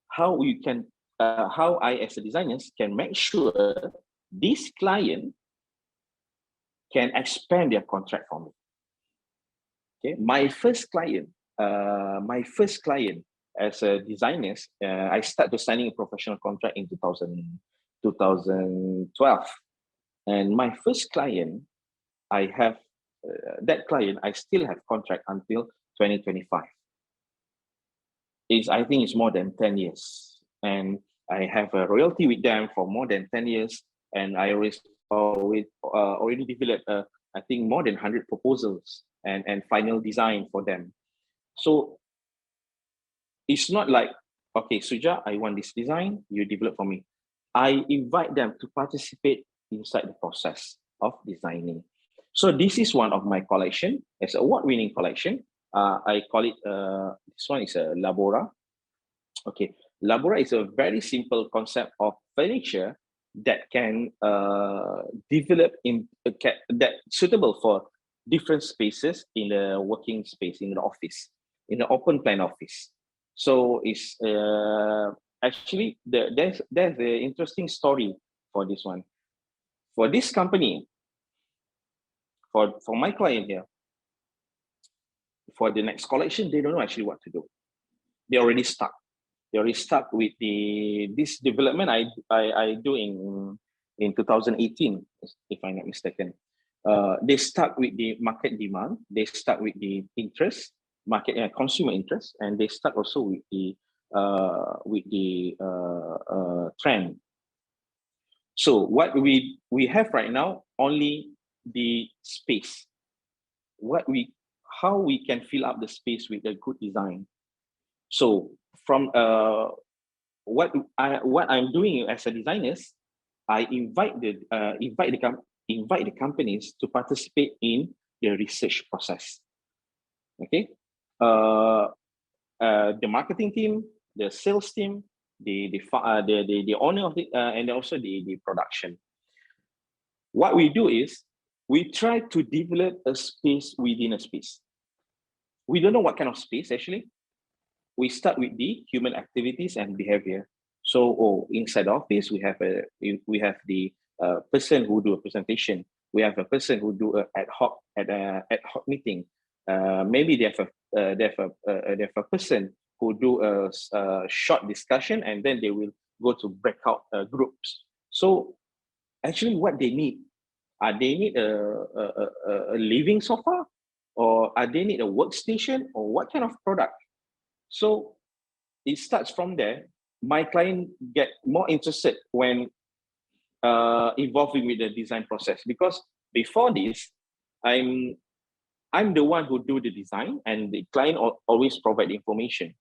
D: how you can, how I as a designer can make sure this client can expand their contract for me. Okay, my first client as a designer, I started signing a professional contract in 2012, and my first client, I have that client, I still have contract until 2025. I think it's more than 10 years, and I have a royalty with them for more than 10 years, and I already developed I think more than 100 proposals and final design for them. So it's not like, okay, Sujak, I want this design, you develop for me. I invite them to participate inside the process of designing. So this is one of my collection. It's an award-winning collection. I call it, this one is a Labora. Okay, Labora is a very simple concept of furniture that can develop that suitable for different spaces in the working space, in the office, in the open plan office. So it's actually there's an interesting story for this one. For this company, for my client here, for the next collection, they don't know actually what to do. They already stuck. They already stuck with this development I do in in 2018, if I'm not mistaken. They start with the market demand, they start with the interest, market consumer interest, and they start also with the trend. So what we have right now, only the space. How we can fill up the space with a good design. So from what I'm doing as a designer, I invite the companies to participate in the research process. Okay, the marketing team, the sales team, the owner of the and also the production. What we do is we try to develop a space within a space. We don't know what kind of space actually. We start with the human activities and behavior. So, inside the office, we have the person who do a presentation. We have a person who do a ad hoc meeting. Maybe they have a person who do a short discussion, and then they will go to breakout groups. So, actually, what they need, they need a living sofa, or they need a workstation, or what kind of product? So it starts from there. My client get more interested when involving with the design process, because before this, I'm the one who do the design, and the client always provide information.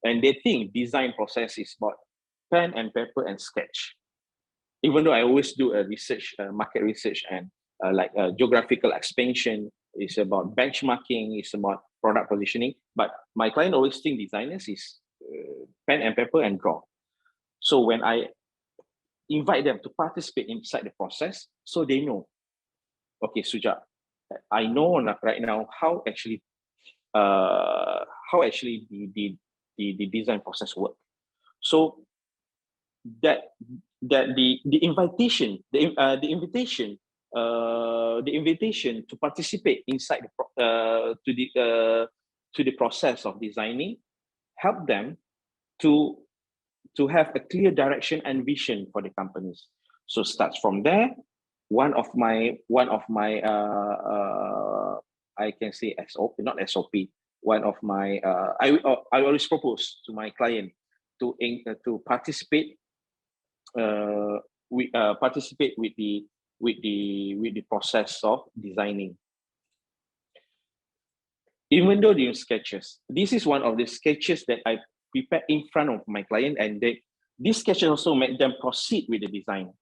D: And they think design process is about pen and paper and sketch. Even though I always do a research, market research, and geographical expansion, it's about benchmarking, it's about product positioning. But my client always think designers is pen and paper and draw. So when I invite them to participate inside the process, so they know, okay, Sujak, I know right now how actually the design process work. So that the invitation to participate inside to the process of designing help them to have a clear direction and vision for the companies. So starts from there. One of my I can say SOP, not SOP. One of my I always propose to my client to participate participate with the process of designing. Even though they use sketches, this is one of the sketches that I prepare in front of my client, and these sketches also make them proceed with the design.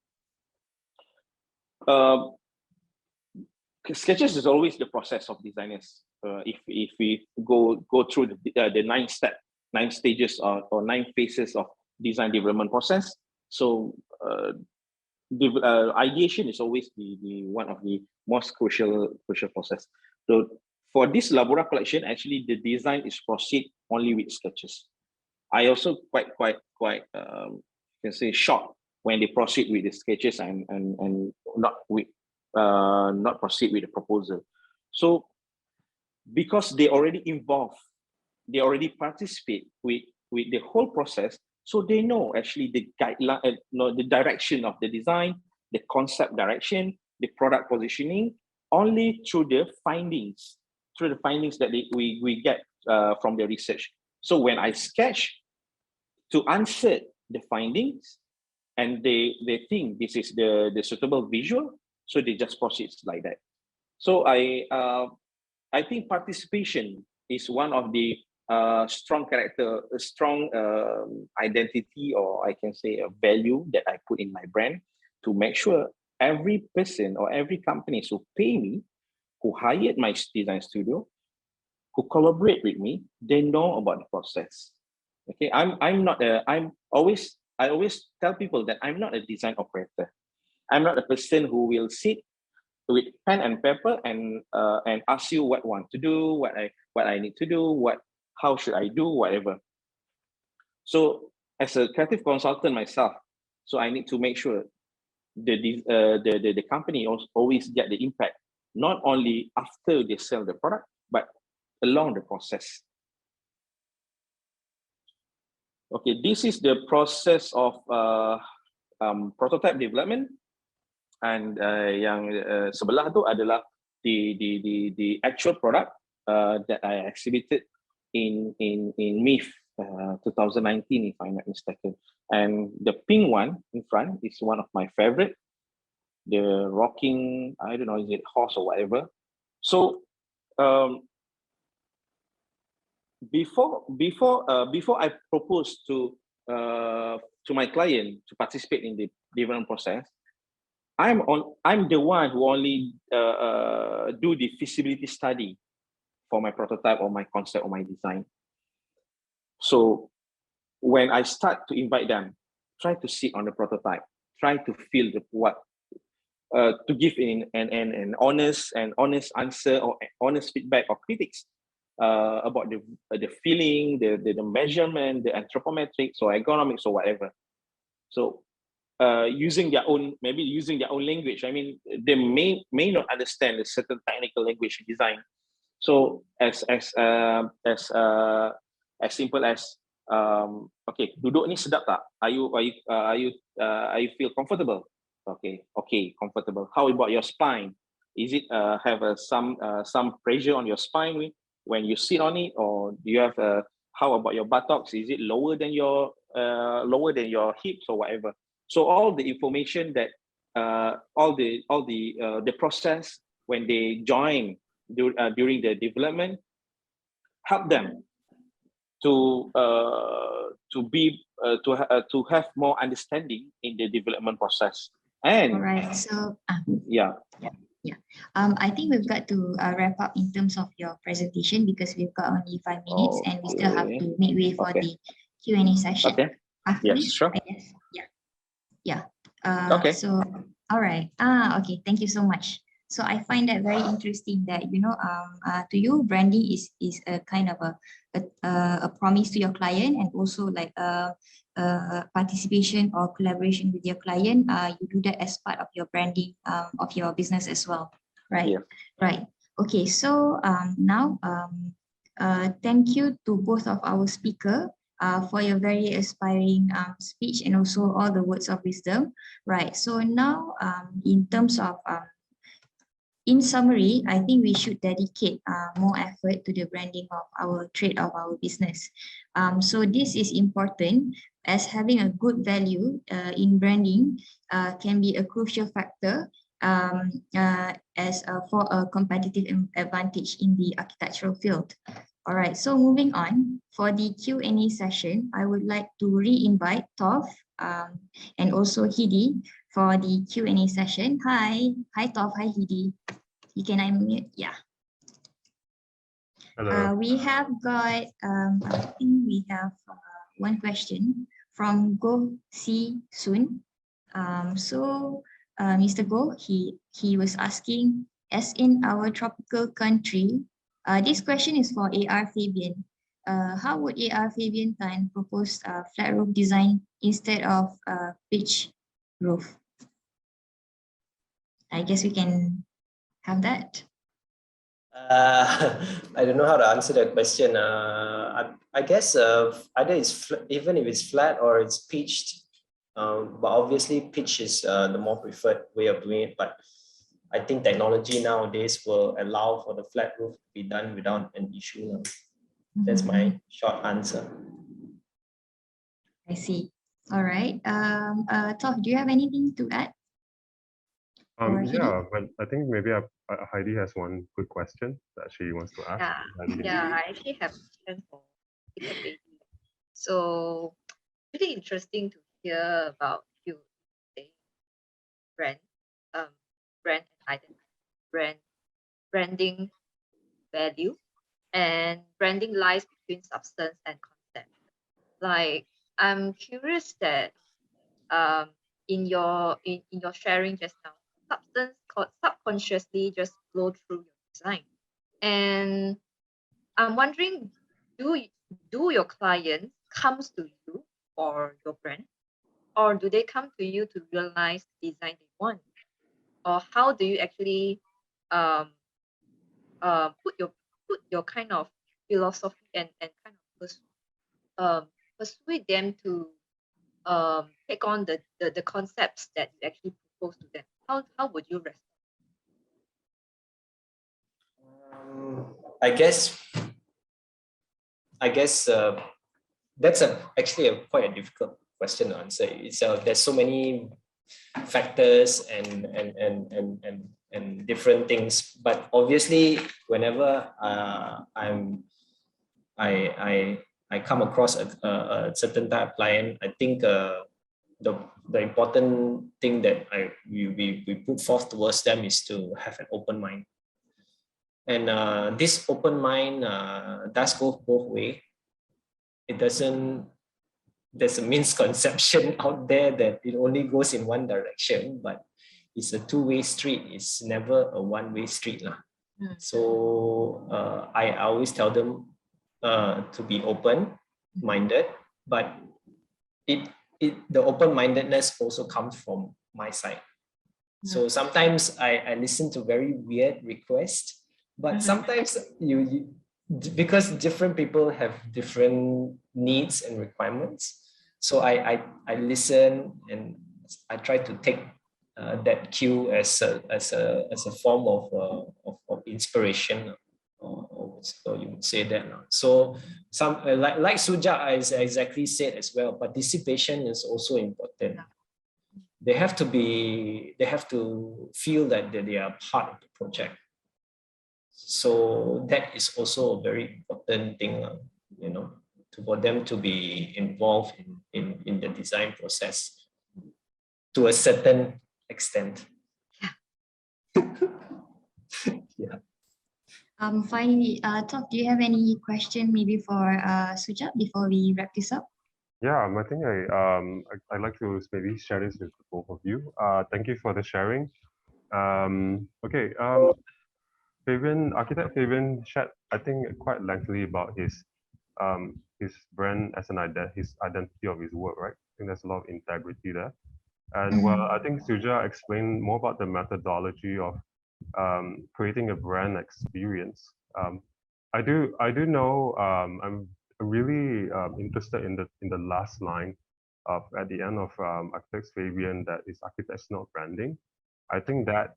D: Sketches is always the process of designers. If we go through the 9 stages or 9 phases of design development process, so ideation is always the one of the most crucial process. So for this Labora collection, actually the design is proceed only with sketches. I also quite can say shocked when they proceed with the sketches and not proceed with the proposal. So because they already involved, they already participate with the whole process, so they know actually the guideline, the direction of the design, the concept direction, the product positioning, only through the findings that we get from the research. So when I sketch to answer the findings, and they think this is the suitable visual, so they just proceed like that. So I think participation is one of the strong identity, or I can say a value that I put in my brand, to make sure every person or every company who pay me, who hired my design studio, who collaborate with me, they know about the process. Okay, I always tell people that I'm not a design operator. I'm not a person who will sit with pen and paper and ask you what I want to do, what I need to do, how should I do, whatever. So as a creative consultant myself, so I need to make sure the company always get the impact, not only after they sell the product, but along the process. Okay, this is the process of prototype development, and yang sebelah tu adalah the actual product that I exhibited in MIF 2019, if I'm not mistaken. And the pink one in front is one of my favorite, the rocking, I don't know, is it horse or whatever. So before I proposed to my client to participate in the development process, I'm the one who only do the feasibility study for my prototype or my concept or my design. So when I start to invite them, try to sit on the prototype, try to feel to give an honest answer or honest feedback or critics about the feeling, the measurement, the anthropometrics or ergonomics or whatever. So using their own language. I mean, they may not understand a certain technical language in design. So as simple as okay, duduk ni sedap tak? Are you feel comfortable? Okay, comfortable. How about your spine? Is it have some pressure on your spine when you sit on it, or do you have how about your buttocks? Is it lower than your hips or whatever? So all the information that all the process when they join during the development, help them to have more understanding in the development process. And
B: All right, so
D: yeah.
B: I think we've got to wrap up in terms of your presentation because we've got only 5 minutes and we still have to make way for the Q&A session.
D: Okay. Yes, sure.
B: I guess. Yeah.
D: Okay.
B: So, all right. Okay. Thank you so much. So I find that very interesting that, to you, branding is a kind of a promise to your client, and also like participation or collaboration with your client. You do that as part of your branding of your business as well, right?
D: Yeah.
B: Right. Okay. So now, thank you to both of our speaker for your very inspiring speech and also all the words of wisdom. Right. So now, in terms of in summary, I think we should dedicate more effort to the branding of our trade, of our business. So this is important, as having a good value in branding can be a crucial factor for a competitive advantage in the architectural field. All right, so moving on, for the Q&A session, I would like to re-invite Toph and also Hidi for the Q&A session. Hi Toph, hi Hidi. You can unmute, yeah.
E: Hello.
B: We have got, I think we have one question from Go Si Sun. So Mr. Go, he was asking, as in our tropical country, this question is for AR Fabian. How would AR Fabian Tan propose flat roof design instead of pitch roof? I guess we can have that.
C: I don't know how to answer that question. I guess either even if it's flat or it's pitched, but obviously pitch is the more preferred way of doing it. But I think technology nowadays will allow for the flat roof to be done without an issue. That's my short answer.
B: I see. All right. Toph, do you have anything to add?
E: Yeah, but I think maybe Heidi has one good question that she wants to ask.
A: Yeah, I actually have a question for Peter Baby. So, pretty interesting to hear about you saying brand and identity, branding value, and branding lies between substance and concept. Like, I'm curious that in your sharing just now, substance subconsciously just flow through your design, and I'm wondering, do your clients comes to you for your brand, or do they come to you to realize the design they want, or how do you actually put your kind of philosophy and kind of persuade them to take on the concepts that you actually propose to them? How would you respond?
C: I guess that's actually quite a difficult question to answer. It's there's so many factors and different things, but obviously whenever I come across a certain type of client, I think the important thing that we put forth towards them is to have an open mind. And this open mind does go both ways. It doesn't, there's a misconception out there that it only goes in one direction, but it's a two-way street. It's never a one-way street. So I always tell them to be open-minded, but the open-mindedness also comes from my side. So sometimes I listen to very weird requests, but sometimes because different people have different needs and requirements. So I listen and I try to take that cue as a form of inspiration. So you would say that. So some like Sujak has exactly said as well, participation is also important. They have to feel that they are part of the project. So that is also a very important thing, for them to be involved in the design process to a certain extent. Yeah.
B: Finally, Top, do you have any question maybe for Sujak before we wrap this up?
E: Yeah, I think I'd like to maybe share this with both of you. Thank you for the sharing. Okay, architect Fabian shared, I think, quite lengthily about his brand as his identity of his work, right? I think there's a lot of integrity there. And well, I think Sujak explained more about the methodology of creating a brand experience. I do know. I'm really interested in the last line at the end of Architect Fabian, that is architects not branding. I think that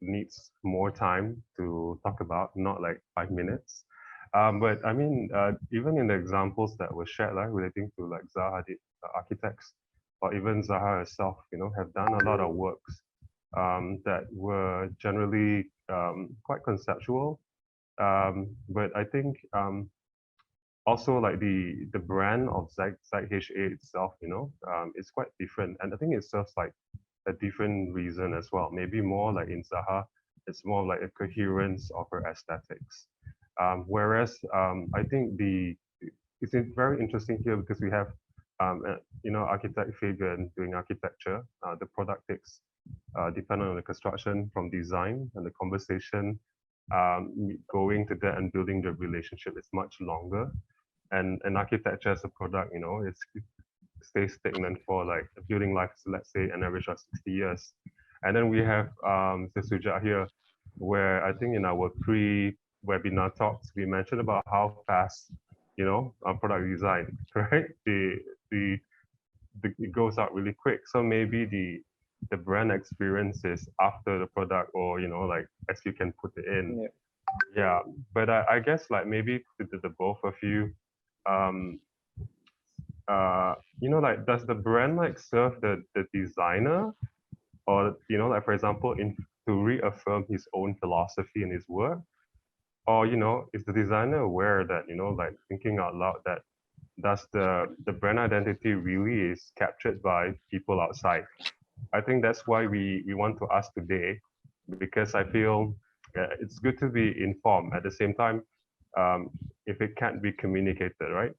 E: needs more time to talk about, not like 5 minutes. But I mean, even in the examples that were shared, like relating to like Zaha architects, or even Zaha herself, have done a lot of works that were generally quite conceptual. But I think also like the brand of ZHA itself, is quite different, and I think it serves like a different reason as well. Maybe more like in Zaha, it's more like a coherence of her aesthetics. Whereas I think it's very interesting here because we have architect Fabian doing architecture. The product takes depending on the construction from design, and the conversation going to that and building the relationship is much longer. And architecture as a product, it stays stagnant for like a building life, let's say an average of 60 years. And then we have the Sujak here, where I think in our pre-webinar talks, we mentioned about how fast, product design, right? It goes out really quick. So maybe the brand experience is after the product, or like as you can put it in. Yeah. But I guess like maybe the both of you, like does the brand like serve the designer, or like for example to reaffirm his own philosophy in his work, or is the designer aware that like thinking out loud that does the brand identity really is captured by people outside? I think that's why we want to ask today, because I feel it's good to be informed at the same time. If it can't be communicated, right?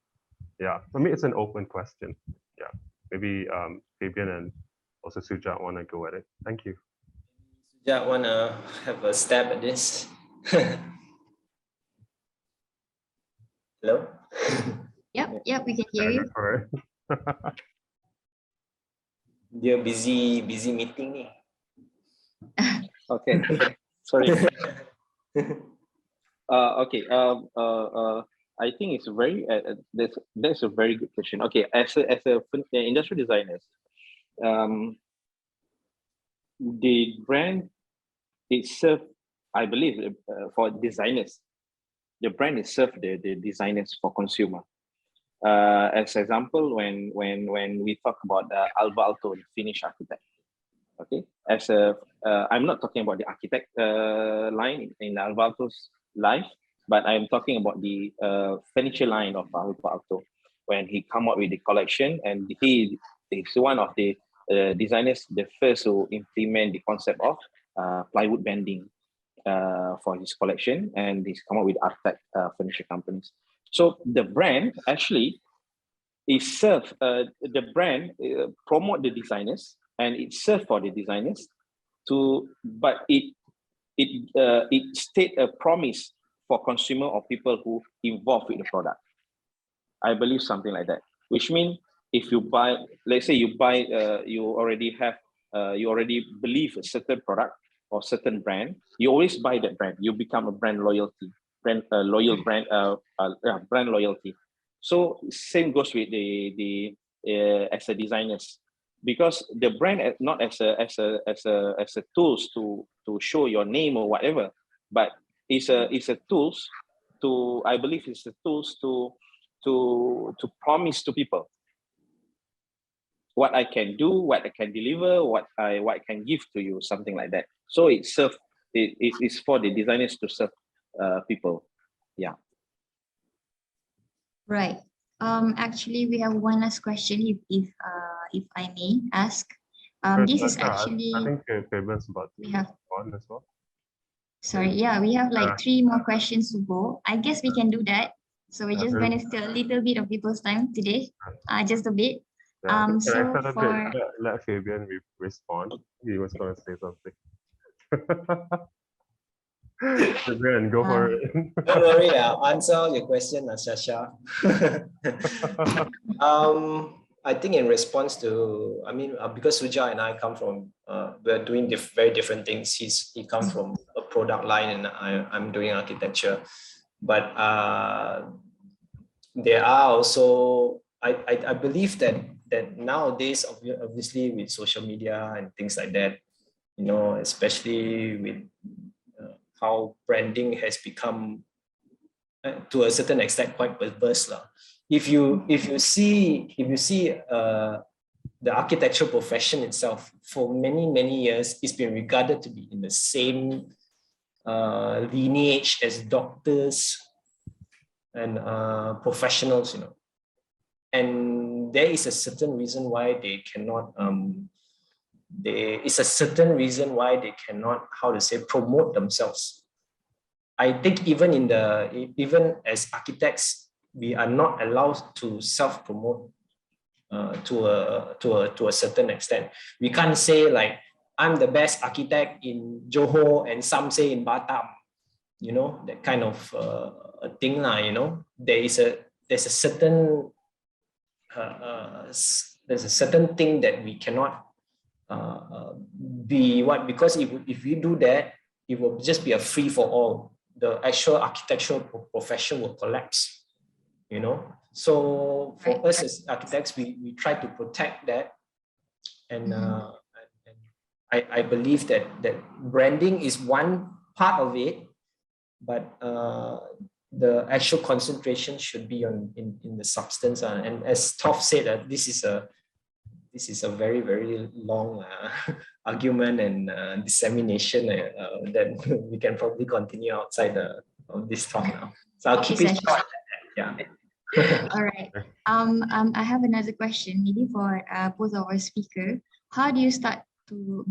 E: Yeah, for me it's an open question. Yeah, maybe Fabian and also Sujak want to go at it. Thank you.
C: Sujak want to have a stab at this? Hello?
B: Yep, we can hear you.
C: Dia busy meeting ni.
D: Okay. Sorry. Okay. I think it's very that's a very good question. Okay, as a industrial designers, the brand itself, I believe, for designers, the brand itself, the designers for consumer. As example, when we talk about Alba Alto, the Finnish architect. Okay, as a I'm not talking about the architect line in Alba Alto's life, but I'm talking about the furniture line of Alba Alto when he come up with the collection, and he is one of the designers, the first to implement the concept of plywood bending for his collection, and he's come up with architect furniture companies. So the brand actually is served, the brand promote the designers, and it's served for the designers to, but it state a promise for consumer or people who involved with the product. I believe something like that, which means if you buy, let's say you buy, you already believe a certain product or certain brand, you always buy that brand. You become a brand loyalty, brand loyalty. So same goes with the as a designers, because the brand not as a tools to show your name or whatever, but it's a tools to, I believe it's a tools to promise to people what I can do, what I can deliver, what I can give to you, something like that. So it is for the designers to serve people. Yeah.
B: Right. Actually, we have one last question, if I may ask. This is actually.
E: I think Fabian's about
B: we have
E: one as well.
B: Sorry, yeah, we have like 3 more questions to go. I guess we can do that. So we're just going to steal a little bit of people's time today, just a bit.
E: Yeah,
B: So for
E: let Fabian respond. He was going to say something. Fabian, go for it.
C: Don't worry, I'll answer your question, Sasha. I think in response to, because Sujak and I come from, we're doing very different things. He comes from a product line, and I'm doing architecture. But there are also, I believe that nowadays, obviously with social media and things like that, especially with how branding has become, to a certain extent, quite perverse. If you see the architectural profession itself, for many years, it's been regarded to be in the same lineage as doctors and professionals, and there is a certain reason why they cannot promote themselves. I think even as architects, we are not allowed to self-promote to a certain extent. We can't say like, I'm the best architect in Johor and some say in Batam, that kind of a thing, There's a certain thing that we cannot be because if we do that, it will just be a free for all. The actual architectural profession will collapse, So for us as architects, we try to protect that, and I believe that branding is one part of it, but the actual concentration should be in the substance. And as Toph said, this is a very, very long argument and dissemination that we can probably continue outside of this talk now. So I'll keep it short. Yeah.
B: All right. I have another question, maybe for both of our speakers. How do you start to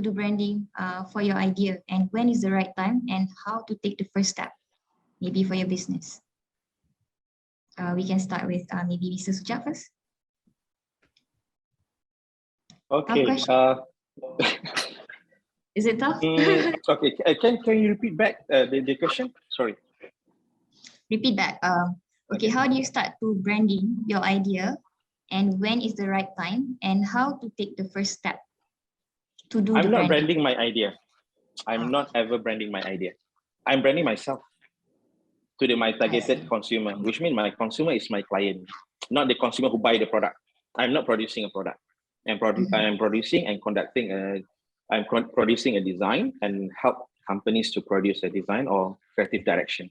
B: do branding for your idea, and when is the right time, and how to take the first step, maybe for your business? We can start with maybe Mr. Sujak first.
D: Okay.
B: Is it tough?
D: Okay. Can you repeat back the question? Sorry.
B: Repeat back. Okay. How do you start to branding your idea, and when is the right time, and how to take the first step to do
D: I'm
B: the
D: not
B: branding?
D: branding my idea. I'm not ever branding my idea. I'm branding myself. to my targeted consumer, which means my consumer is my client, not the consumer who buy the product. I'm not producing a product. I'm producing and conducting producing a design and help companies to produce a design or creative direction.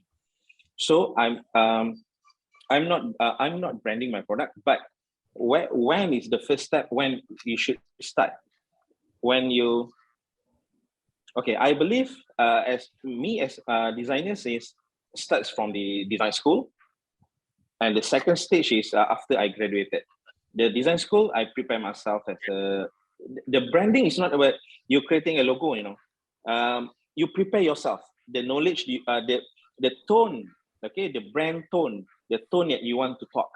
D: So I'm not branding my product, but when is the first step when you should start? When you, okay, I believe as designers starts from the design school, and the second stage is after I graduated. The design school, I prepare myself as the branding is not about you creating a logo, you know. You prepare yourself, the knowledge, the tone, okay, the brand tone, the tone that you want to talk,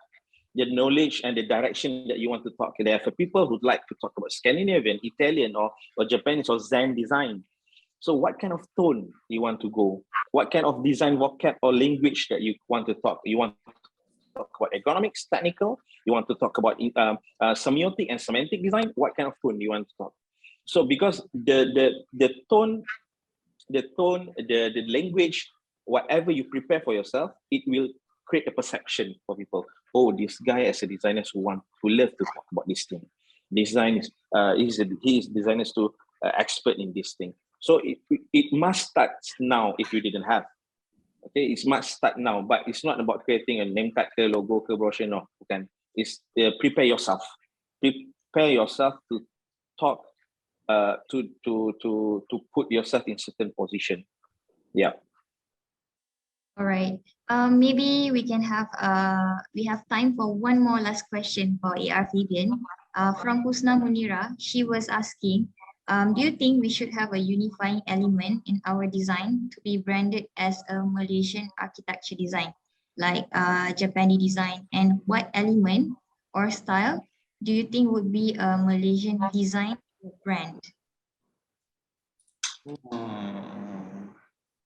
D: the knowledge and the direction that you want to talk. There are people who like to talk about Scandinavian, Italian, or Japanese or Zen design. So what kind of tone you want to go? What kind of design vocab or language that you want to talk? You want to talk about economics, technical? You want to talk about semiotic and semantic design? What kind of tone you want to talk? So because the tone, the language, whatever you prepare for yourself, it will create a perception for people. Oh, this guy as a designer who love to talk about this thing. Design is he is designers to expert in this thing. So it must start now if you didn't have. Okay, it must start now, but it's not about creating a name tag, logo, brochure, no. Okay, it's prepare yourself. Prepare yourself to talk, to put yourself in certain position. Yeah.
B: All right. Maybe we can have we have time for one more last question for AR Fabian. From Husna Munira, she was asking, do you think we should have a unifying element in our design to be branded as a Malaysian architecture design, like Japanese design? And what element or style do you think would be a Malaysian design brand?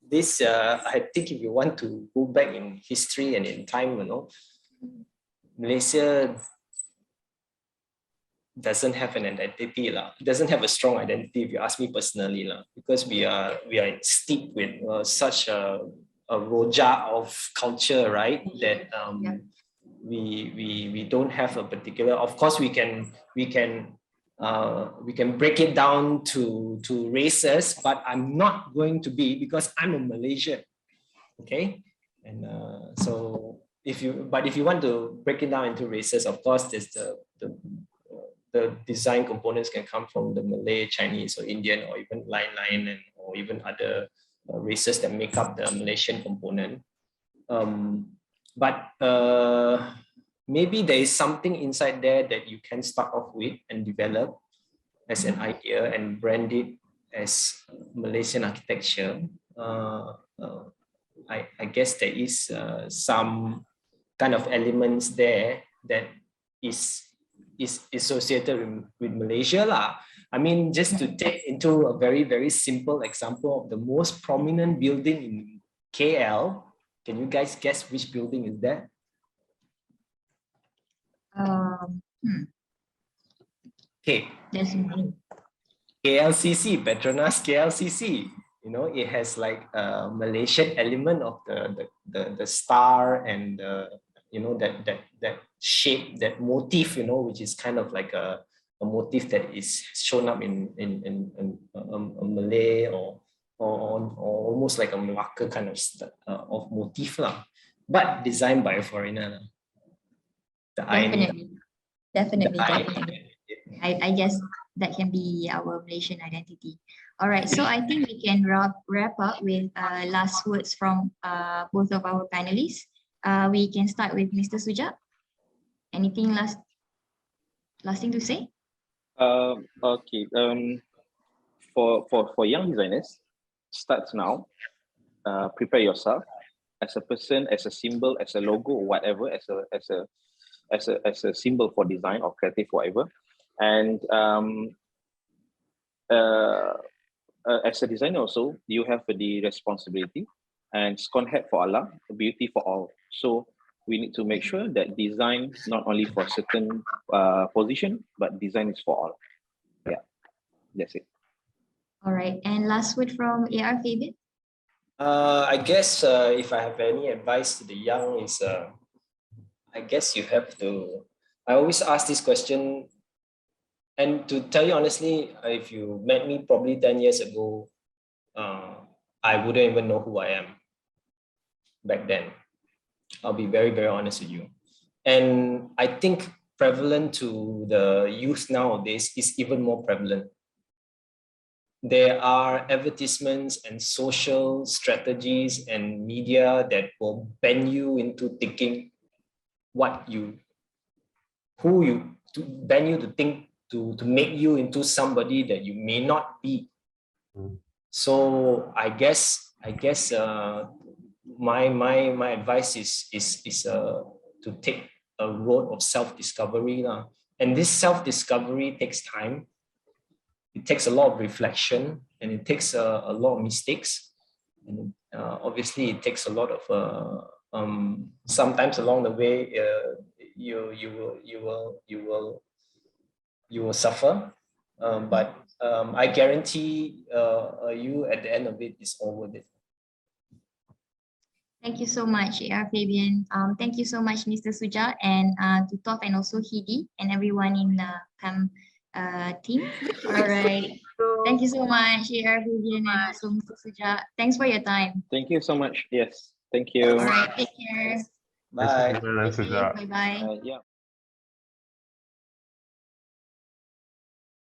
C: This, I think if you want to go back in history and in time, you know, Malaysia doesn't have an identity, doesn't have a strong identity, if you ask me personally, because we are steeped with such a rojak of culture, right? That we don't have a particular, of course we can break it down to races, but I'm not going to be, because I'm a Malaysian, okay? And so if you want to break it down into races, of course there's the design components can come from the Malay, Chinese, or Indian, or even line, or even other races that make up the Malaysian component. But maybe there is something inside there that you can start off with and develop as an idea and brand it as Malaysian architecture. I guess there is some kind of elements there that is associated with Malaysia lah. I mean, just to take into a very, very simple example of the most prominent building in KL, can you guys guess which building is that? Okay.
B: There's many.
C: KLCC, Petronas KLCC. You know, it has like a Malaysian element of the star and you know, that shape, that motif, you know, which is kind of like a motif that is shown up in a Malay or almost like a Malacca kind of motif lah, but designed by a foreigner.
B: Definitely. I guess that can be our Malaysian identity. All right, so I think we can wrap up with last words from both of our panelists. We can start with Mr. Sujak. Anything last thing to say?
D: Okay. For young designers, start now. Prepare yourself as a person, as a symbol, as a logo, or whatever, as a symbol for design or creative, whatever. And as a designer also, you have the responsibility, and skon hat for Allah, beauty for all. So we need to make sure that design not only for certain position, but design is for all. Yeah, that's it.
B: All right, and last word from AR Fabian.
C: I guess if I have any advice to the young is, I guess you have to, I always ask this question, and to tell you honestly, if you met me probably 10 years ago, I wouldn't even know who I am back then. I'll be very, very honest with you. And I think prevalent to the youth nowadays is even more prevalent. There are advertisements and social strategies and media that will bend you into thinking to bend you to think, to make you into somebody that you may not be. So I guess my advice is to take a road of self-discovery lah. And this self-discovery takes time. It takes a lot of reflection, and it takes a lot of mistakes, and obviously it takes a lot of sometimes along the way you will suffer, but I guarantee you at the end of it is all worth it.
B: Thank you so much, AR Fabian. Thank you so much, Mr. Sujak, and to Top and also Hidi and everyone in the PAM team. All right. Thank you so much, AR Fabian, and also Mr. Sujak. Thanks for your time.
D: Thank you so much. Yes, thank you.
B: All right, take care.
C: Bye.
E: Thanks, Fabian and Sujak.
B: Bye bye.
D: Yeah.